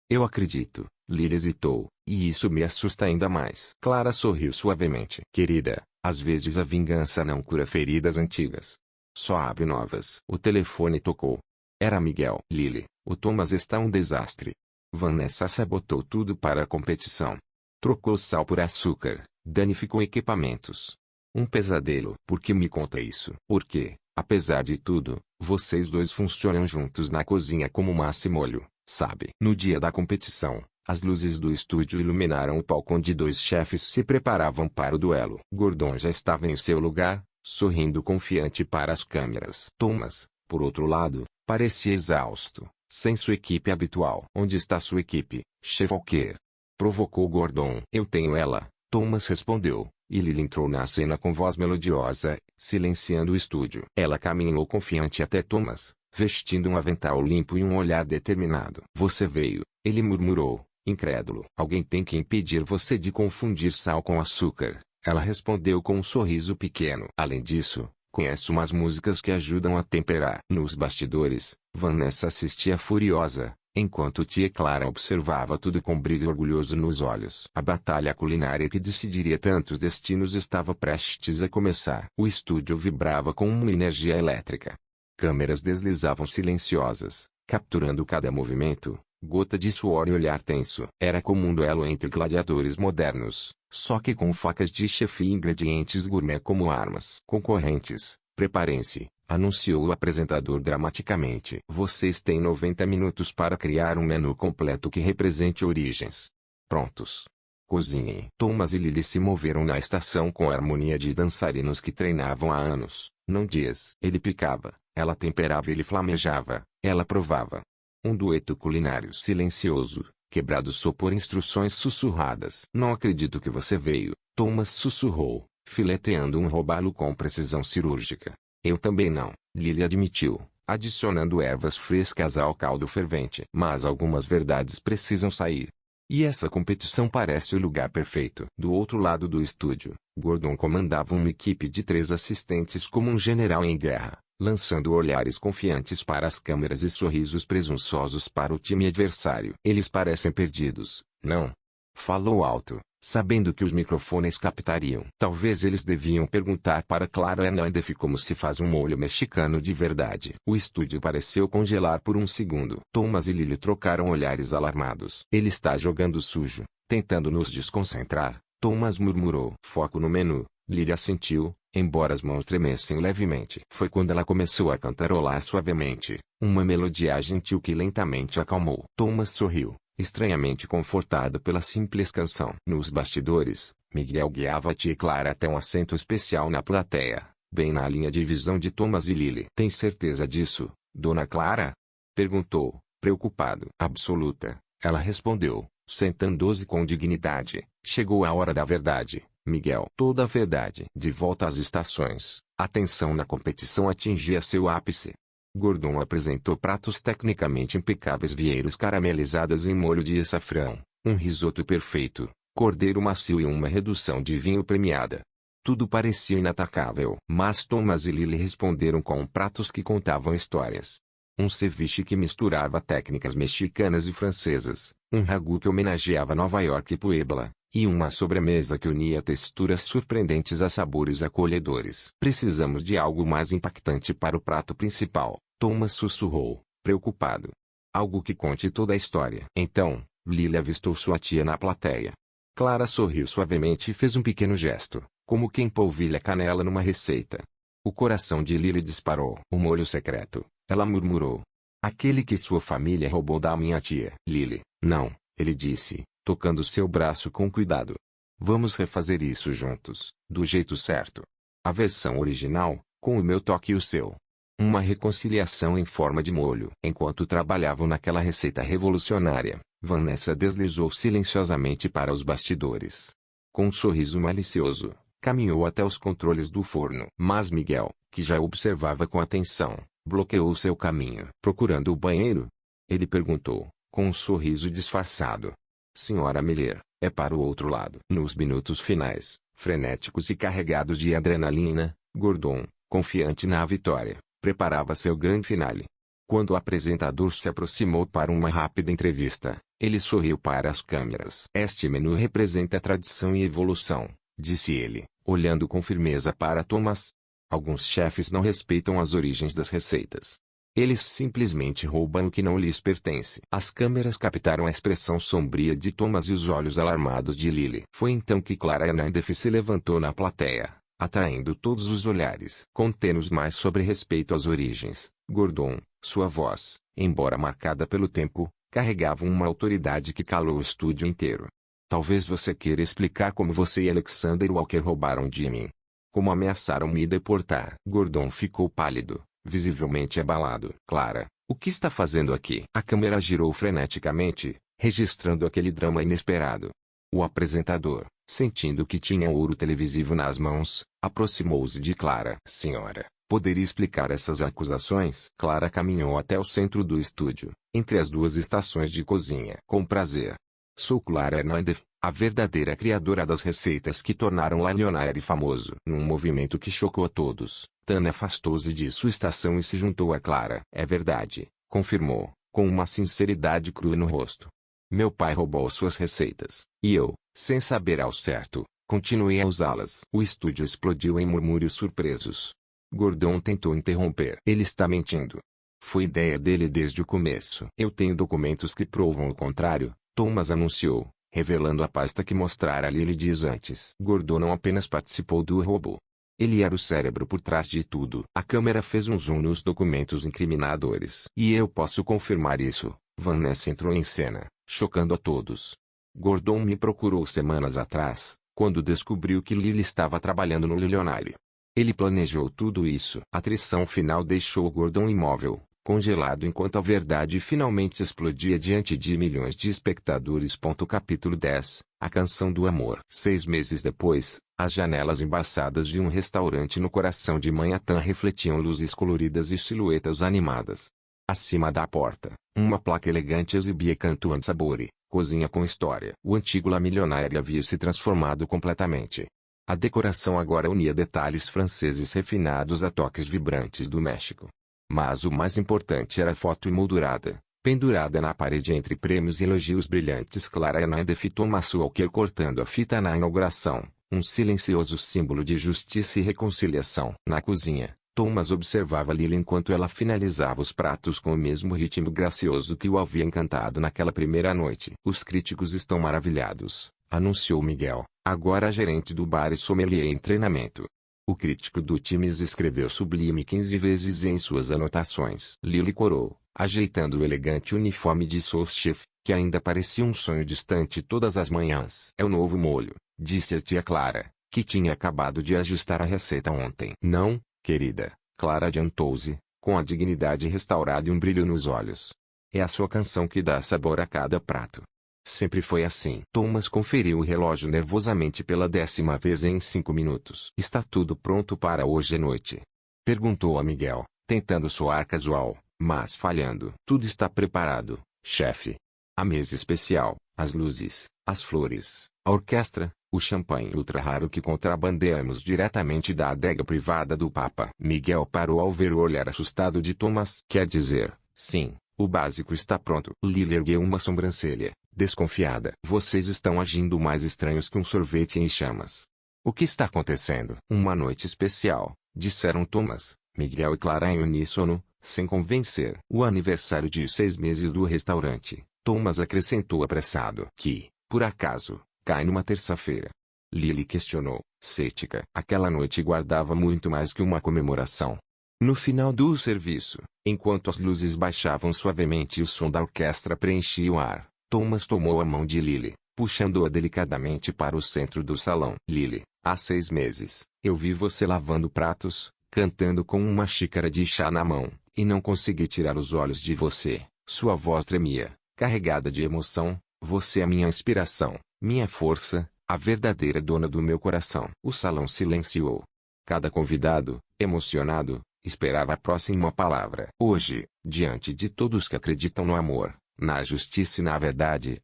Eu acredito. Lily hesitou, e isso me assusta ainda mais. Clara sorriu suavemente. Querida, às vezes a vingança não cura feridas antigas. Só abre novas. O telefone tocou. Era Miguel. Lily, o Thomas está um desastre. Vanessa sabotou tudo para a competição. Trocou sal por açúcar, danificou equipamentos. Um pesadelo. Por que me conta isso? Porque, apesar de tudo, vocês dois funcionam juntos na cozinha como massa e molho, sabe? No dia da competição, as luzes do estúdio iluminaram o palco onde 2 chefes se preparavam para o duelo. Gordon já estava em seu lugar, sorrindo confiante para as câmeras. Thomas, por outro lado, parecia exausto, sem sua equipe habitual. Onde está sua equipe, Chef Walker? Provocou Gordon. Eu tenho ela, Thomas respondeu. E Lily entrou na cena com voz melodiosa, silenciando o estúdio. Ela caminhou confiante até Thomas, vestindo um avental limpo e um olhar determinado. Você veio, ele murmurou, incrédulo. Alguém tem que impedir você de confundir sal com açúcar. Ela respondeu com um sorriso pequeno. Além disso, conheço umas músicas que ajudam a temperar. Nos bastidores, Vanessa assistia furiosa, enquanto tia Clara observava tudo com brilho orgulhoso nos olhos. A batalha culinária que decidiria tantos destinos estava prestes a começar. O estúdio vibrava com uma energia elétrica. Câmeras deslizavam silenciosas, capturando cada movimento, gota de suor e olhar tenso. Era como um duelo entre gladiadores modernos, só que com facas de chefe e ingredientes gourmet como armas. Concorrentes, preparem-se, anunciou o apresentador dramaticamente. Vocês têm 90 minutos para criar um menu completo que represente origens. Prontos. Cozinhem. Thomas e Lily se moveram na estação com a harmonia de dançarinos que treinavam há anos, não dias. Ele picava, ela temperava e ele flamejava, ela provava. Um dueto culinário silencioso, quebrado só por instruções sussurradas. Não acredito que você veio, Thomas sussurrou, fileteando um robalo com precisão cirúrgica. Eu também não, Lily admitiu, adicionando ervas frescas ao caldo fervente. Mas algumas verdades precisam sair. E essa competição parece o lugar perfeito. Do outro lado do estúdio, Gordon comandava uma equipe de 3 assistentes como um general em guerra, lançando olhares confiantes para as câmeras e sorrisos presunçosos para o time adversário. Eles parecem perdidos, não? Falou alto, sabendo que os microfones captariam. Talvez eles deviam perguntar para Clara Hernandez como se faz um molho mexicano de verdade. O estúdio pareceu congelar por um segundo. Thomas e Lily trocaram olhares alarmados. Ele está jogando sujo, tentando nos desconcentrar, Thomas murmurou. Foco no menu. Lily assentiu, embora as mãos tremessem levemente. Foi quando ela começou a cantarolar suavemente, uma melodia gentil que lentamente acalmou. Thomas sorriu, estranhamente confortado pela simples canção. Nos bastidores, Miguel guiava a tia Clara até um assento especial na plateia, bem na linha de visão de Thomas e Lily. Tem certeza disso, Dona Clara? Perguntou, preocupado. Absoluta, ela respondeu, sentando-se com dignidade. Chegou a hora da verdade, Miguel. Toda a verdade. De volta às estações, a tensão na competição atingia seu ápice. Gordon apresentou pratos tecnicamente impecáveis, vieiros caramelizadas em molho de açafrão, um risoto perfeito, cordeiro macio e uma redução de vinho premiada. Tudo parecia inatacável. Mas Thomas e Lily responderam com pratos que contavam histórias. Um ceviche que misturava técnicas mexicanas e francesas, um ragu que homenageava Nova York e Puebla, e uma sobremesa que unia texturas surpreendentes a sabores acolhedores. Precisamos de algo mais impactante para o prato principal, Thomas sussurrou, preocupado. Algo que conte toda a história. Então, Lily avistou sua tia na plateia. Clara sorriu suavemente e fez um pequeno gesto, como quem polvilha canela numa receita. O coração de Lily disparou. O molho secreto, ela murmurou. Aquele que sua família roubou da minha tia. Lily, não, ele disse, tocando seu braço com cuidado. Vamos refazer isso juntos, do jeito certo. A versão original, com o meu toque e o seu. Uma reconciliação em forma de molho. Enquanto trabalhavam naquela receita revolucionária, Vanessa deslizou silenciosamente para os bastidores. Com um sorriso malicioso, caminhou até os controles do forno. Mas Miguel, que já observava com atenção, bloqueou seu caminho. Procurando o banheiro? Ele perguntou, com um sorriso disfarçado. Senhora Miller, é para o outro lado. Nos minutos finais, frenéticos e carregados de adrenalina, Gordon, confiante na vitória, preparava seu grande finale. Quando o apresentador se aproximou para uma rápida entrevista, ele sorriu para as câmeras. Este menu representa tradição e evolução, disse ele, olhando com firmeza para Thomas. Alguns chefes não respeitam as origens das receitas. Eles simplesmente roubam o que não lhes pertence. As câmeras captaram a expressão sombria de Thomas e os olhos alarmados de Lily. Foi então que Clara Hernandez se levantou na plateia, atraindo todos os olhares. Conte-nos mais sobre respeito às origens, Gordon. Sua voz, embora marcada pelo tempo, carregava uma autoridade que calou o estúdio inteiro. Talvez você queira explicar como você e Alexander Walker roubaram de mim. Como ameaçaram me deportar. Gordon ficou pálido, visivelmente abalado. Clara, o que está fazendo aqui? A câmera girou freneticamente, registrando aquele drama inesperado. O apresentador, sentindo que tinha ouro televisivo nas mãos, aproximou-se de Clara. Senhora, poderia explicar essas acusações? Clara caminhou até o centro do estúdio, entre as duas estações de cozinha. Com prazer. Sou Clara Hernandez, a verdadeira criadora das receitas que tornaram La Lionere famoso. Num movimento que chocou a todos, Tana afastou-se de sua estação e se juntou a Clara. É verdade, confirmou, com uma sinceridade crua no rosto. Meu pai roubou suas receitas, e eu, sem saber ao certo, continuei a usá-las. O estúdio explodiu em murmúrios surpresos. Gordon tentou interromper. Ele está mentindo. Foi ideia dele desde o começo. Eu tenho documentos que provam o contrário, Thomas anunciou, revelando a pasta que mostrara a Lily dias antes. Gordon não apenas participou do roubo. Ele era o cérebro por trás de tudo. A câmera fez um zoom nos documentos incriminadores. E eu posso confirmar isso. Vanessa entrou em cena, chocando a todos. Gordon me procurou semanas atrás, quando descobriu que Lily estava trabalhando no Lionere. Ele planejou tudo isso. A atrição final deixou Gordon imóvel, congelado enquanto a verdade finalmente explodia diante de milhões de espectadores. Capítulo 10 A Canção do Amor. 6 meses depois, as janelas embaçadas de um restaurante no coração de Manhattan refletiam luzes coloridas e silhuetas animadas. Acima da porta, uma placa elegante exibia Canto and Sabore, cozinha com história. O antigo La Millionaire havia se transformado completamente. A decoração agora unia detalhes franceses refinados a toques vibrantes do México. Mas o mais importante era a foto emoldurada, pendurada na parede entre prêmios e elogios brilhantes. Clara Hernandez e Thomas Walker cortando a fita na inauguração, um silencioso símbolo de justiça e reconciliação. Na cozinha, Thomas observava Lily enquanto ela finalizava os pratos com o mesmo ritmo gracioso que o havia encantado naquela primeira noite. Os críticos estão maravilhados, anunciou Miguel, agora gerente do bar e sommelier em treinamento. O crítico do Times escreveu sublime 15 vezes em suas anotações. Lily corou, ajeitando o elegante uniforme de sous-chef, que ainda parecia um sonho distante todas as manhãs. É o novo molho, disse a tia Clara, que tinha acabado de ajustar a receita ontem. Não, querida, Clara adiantou-se, com a dignidade restaurada e um brilho nos olhos. É a sua canção que dá sabor a cada prato. Sempre foi assim. Thomas conferiu o relógio nervosamente pela 10ª vez em 5 minutos. Está tudo pronto para hoje à noite? Perguntou a Miguel, tentando soar casual, mas falhando. Tudo está preparado, chefe. A mesa especial, as luzes, as flores, a orquestra, o champanhe ultra raro que contrabandeamos diretamente da adega privada do Papa. Miguel parou ao ver o olhar assustado de Thomas. Quer dizer, sim, o básico está pronto. Lily ergueu uma sobrancelha, desconfiada. Vocês estão agindo mais estranhos que um sorvete em chamas. O que está acontecendo? Uma noite especial, disseram Thomas, Miguel e Clara em uníssono, sem convencer. O aniversário de 6 meses do restaurante, Thomas acrescentou apressado. Que, por acaso, cai numa terça-feira. Lily questionou, cética. Aquela noite guardava muito mais que uma comemoração. No final do serviço, enquanto as luzes baixavam suavemente e o som da orquestra preenchia o ar, Thomas tomou a mão de Lily, puxando-a delicadamente para o centro do salão. Lily, há 6 meses, eu vi você lavando pratos, cantando com uma xícara de chá na mão, e não consegui tirar os olhos de você. Sua voz tremia, carregada de emoção. Você é minha inspiração, minha força, a verdadeira dona do meu coração. O salão silenciou. Cada convidado, emocionado, esperava a próxima palavra. Hoje, diante de todos que acreditam no amor, na justiça e na verdade,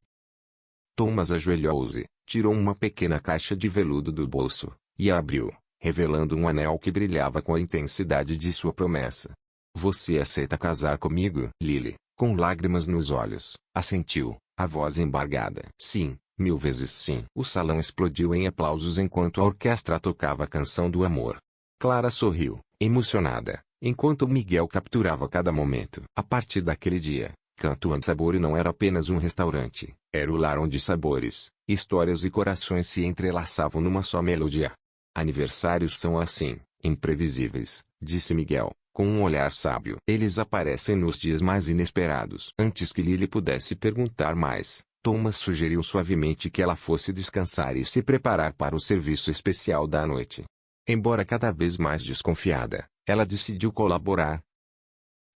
Thomas ajoelhou-se, tirou uma pequena caixa de veludo do bolso, e a abriu, revelando um anel que brilhava com a intensidade de sua promessa. Você aceita casar comigo? Lily, com lágrimas nos olhos, assentiu, a voz embargada. Sim, 1000 vezes sim. O salão explodiu em aplausos enquanto a orquestra tocava a canção do amor. Clara sorriu, emocionada, enquanto Miguel capturava cada momento. A partir daquele dia, Canto and Sabore não era apenas um restaurante, era o lar onde sabores, histórias e corações se entrelaçavam numa só melodia. Aniversários são assim, imprevisíveis, disse Miguel, com um olhar sábio. Eles aparecem nos dias mais inesperados. Antes que Lily pudesse perguntar mais, Thomas sugeriu suavemente que ela fosse descansar e se preparar para o serviço especial da noite. Embora cada vez mais desconfiada, ela decidiu colaborar.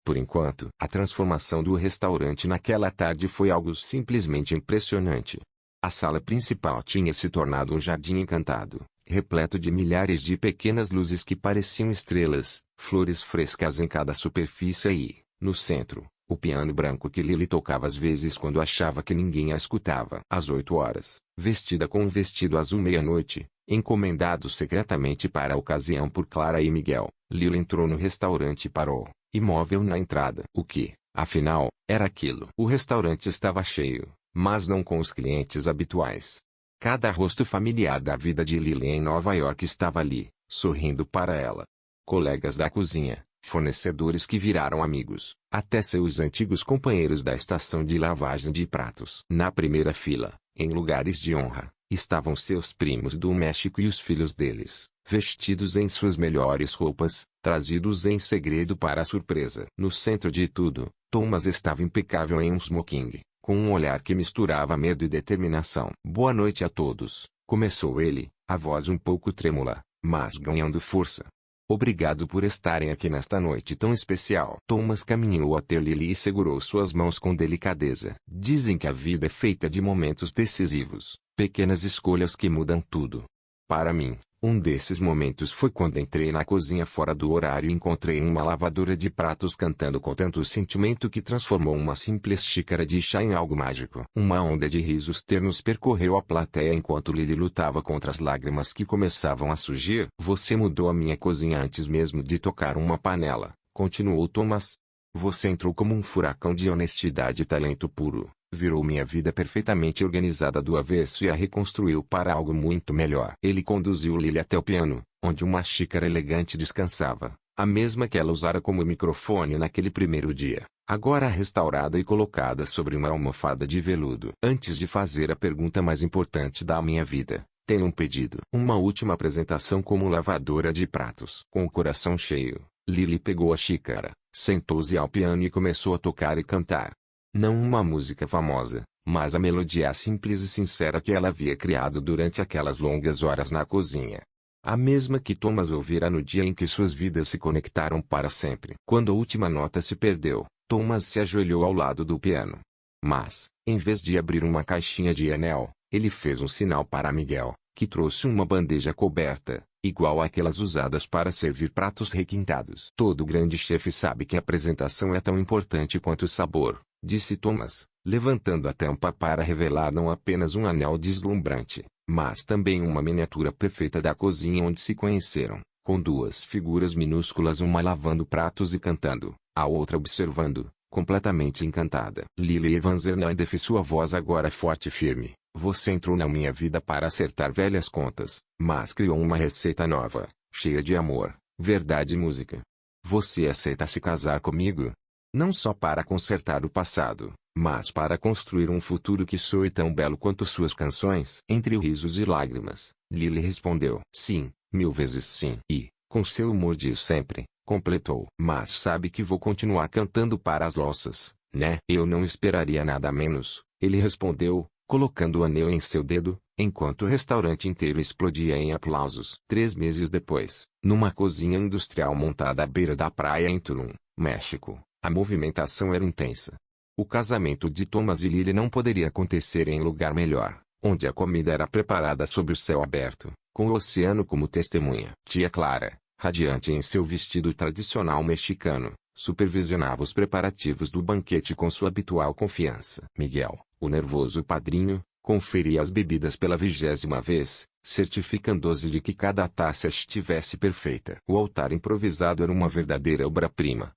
Por enquanto, a transformação do restaurante naquela tarde foi algo simplesmente impressionante. A sala principal tinha se tornado um jardim encantado, repleto de milhares de pequenas luzes que pareciam estrelas, flores frescas em cada superfície e, no centro, o piano branco que Lily tocava às vezes quando achava que ninguém a escutava. Às 8 horas, vestida com um vestido azul meia-noite, encomendado secretamente para a ocasião por Clara e Miguel, Lily entrou no restaurante e parou, imóvel na entrada. O que, afinal, era aquilo? O restaurante estava cheio, mas não com os clientes habituais. Cada rosto familiar da vida de Lily em Nova York estava ali, sorrindo para ela. Colegas da cozinha, fornecedores que viraram amigos, até seus antigos companheiros da estação de lavagem de pratos. Na primeira fila, em lugares de honra, estavam seus primos do México e os filhos deles, vestidos em suas melhores roupas, trazidos em segredo para a surpresa. No centro de tudo, Thomas estava impecável em um smoking, com um olhar que misturava medo e determinação. Boa noite a todos, começou ele, a voz um pouco trêmula, mas ganhando força. Obrigado por estarem aqui nesta noite tão especial. Thomas caminhou até Lily e segurou suas mãos com delicadeza. Dizem que a vida é feita de momentos decisivos, pequenas escolhas que mudam tudo. Para mim, um desses momentos foi quando entrei na cozinha fora do horário e encontrei uma lavadora de pratos cantando com tanto sentimento que transformou uma simples xícara de chá em algo mágico. Uma onda de risos ternos percorreu a plateia enquanto Lily lutava contra as lágrimas que começavam a surgir. Você mudou a minha cozinha antes mesmo de tocar uma panela, continuou Thomas. Você entrou como um furacão de honestidade e talento puro. Virou minha vida perfeitamente organizada do avesso e a reconstruiu para algo muito melhor. Ele conduziu Lily até o piano, onde uma xícara elegante descansava, a mesma que ela usara como microfone naquele primeiro dia, agora restaurada e colocada sobre uma almofada de veludo. Antes de fazer a pergunta mais importante da minha vida, tenho um pedido. Uma última apresentação como lavadora de pratos. Com o coração cheio, Lily pegou a xícara, sentou-se ao piano e começou a tocar e cantar. Não uma música famosa, mas a melodia simples e sincera que ela havia criado durante aquelas longas horas na cozinha. A mesma que Thomas ouvira no dia em que suas vidas se conectaram para sempre. Quando a última nota se perdeu, Thomas se ajoelhou ao lado do piano. Mas, em vez de abrir uma caixinha de anel, ele fez um sinal para Miguel, que trouxe uma bandeja coberta, igual àquelas usadas para servir pratos requintados. Todo grande chefe sabe que a apresentação é tão importante quanto o sabor, disse Thomas, levantando a tampa para revelar não apenas um anel deslumbrante, mas também uma miniatura perfeita da cozinha onde se conheceram, com duas figuras minúsculas, uma lavando pratos e cantando, a outra observando, completamente encantada. Lily Van Zernandes, sua voz agora forte e firme. Você entrou na minha vida para acertar velhas contas, mas criou uma receita nova, cheia de amor, verdade e música. Você aceita se casar comigo? Não só para consertar o passado, mas para construir um futuro que soe tão belo quanto suas canções. Entre risos e lágrimas, Lily respondeu: sim, 1000 vezes sim. E, com seu humor de sempre, completou: mas sabe que vou continuar cantando para as louças, né? Eu não esperaria nada menos, ele respondeu, colocando o anel em seu dedo, enquanto o restaurante inteiro explodia em aplausos. 3 meses depois, numa cozinha industrial montada à beira da praia em Tulum, México, a movimentação era intensa. O casamento de Thomas e Lily não poderia acontecer em lugar melhor, onde a comida era preparada sob o céu aberto, com o oceano como testemunha. Tia Clara, radiante em seu vestido tradicional mexicano, supervisionava os preparativos do banquete com sua habitual confiança. Miguel, o nervoso padrinho, conferia as bebidas pela 20ª vez, certificando-se de que cada taça estivesse perfeita. O altar improvisado era uma verdadeira obra-prima.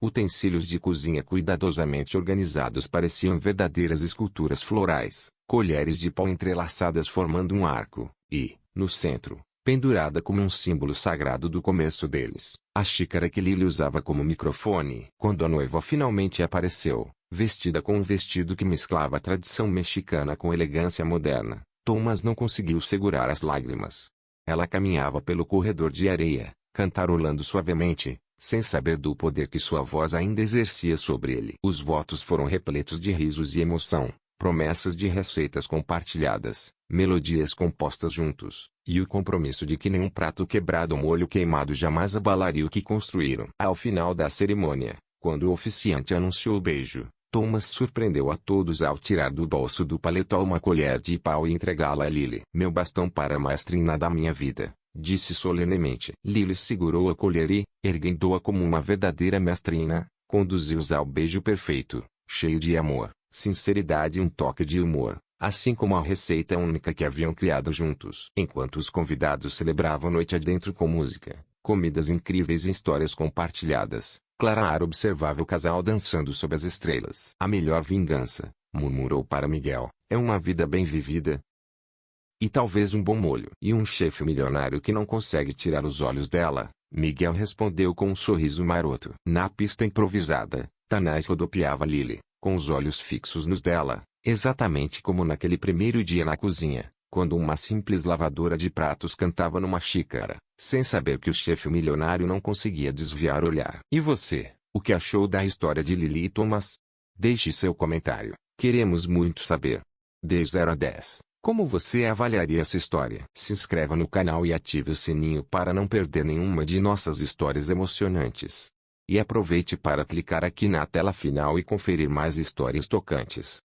Utensílios de cozinha cuidadosamente organizados pareciam verdadeiras esculturas florais, colheres de pau entrelaçadas formando um arco, e, no centro, pendurada como um símbolo sagrado do começo deles, a xícara que Lily usava como microfone. Quando a noiva finalmente apareceu, vestida com um vestido que mesclava a tradição mexicana com elegância moderna, Thomas não conseguiu segurar as lágrimas. Ela caminhava pelo corredor de areia, cantarolando suavemente, sem saber do poder que sua voz ainda exercia sobre ele. Os votos foram repletos de risos e emoção, promessas de receitas compartilhadas, melodias compostas juntos, e o compromisso de que nenhum prato quebrado ou molho queimado jamais abalaria o que construíram. Ao final da cerimônia, quando o oficiante anunciou o beijo, Thomas surpreendeu a todos ao tirar do bolso do paletó uma colher de pau e entregá-la a Lily. Meu bastão para a maestrina da minha vida, disse solenemente. Lily segurou a colher e, erguendo-a como uma verdadeira maestrina, conduziu-os ao beijo perfeito, cheio de amor, sinceridade e um toque de humor, assim como a receita única que haviam criado juntos. Enquanto os convidados celebravam a noite adentro com música, comidas incríveis e histórias compartilhadas, Clara observava o casal dançando sob as estrelas. A melhor vingança, murmurou para Miguel, é uma vida bem vivida. E talvez um bom molho. E um chefe milionário que não consegue tirar os olhos dela, Miguel respondeu com um sorriso maroto. Na pista improvisada, Tanais rodopiava Lily, com os olhos fixos nos dela, exatamente como naquele primeiro dia na cozinha, quando uma simples lavadora de pratos cantava numa xícara, sem saber que o chefe milionário não conseguia desviar o olhar. E você, o que achou da história de Lily e Thomas? Deixe seu comentário, queremos muito saber. De 0 a 10. Como você avaliaria essa história? Se inscreva no canal e ative o sininho para não perder nenhuma de nossas histórias emocionantes. E aproveite para clicar aqui na tela final e conferir mais histórias tocantes.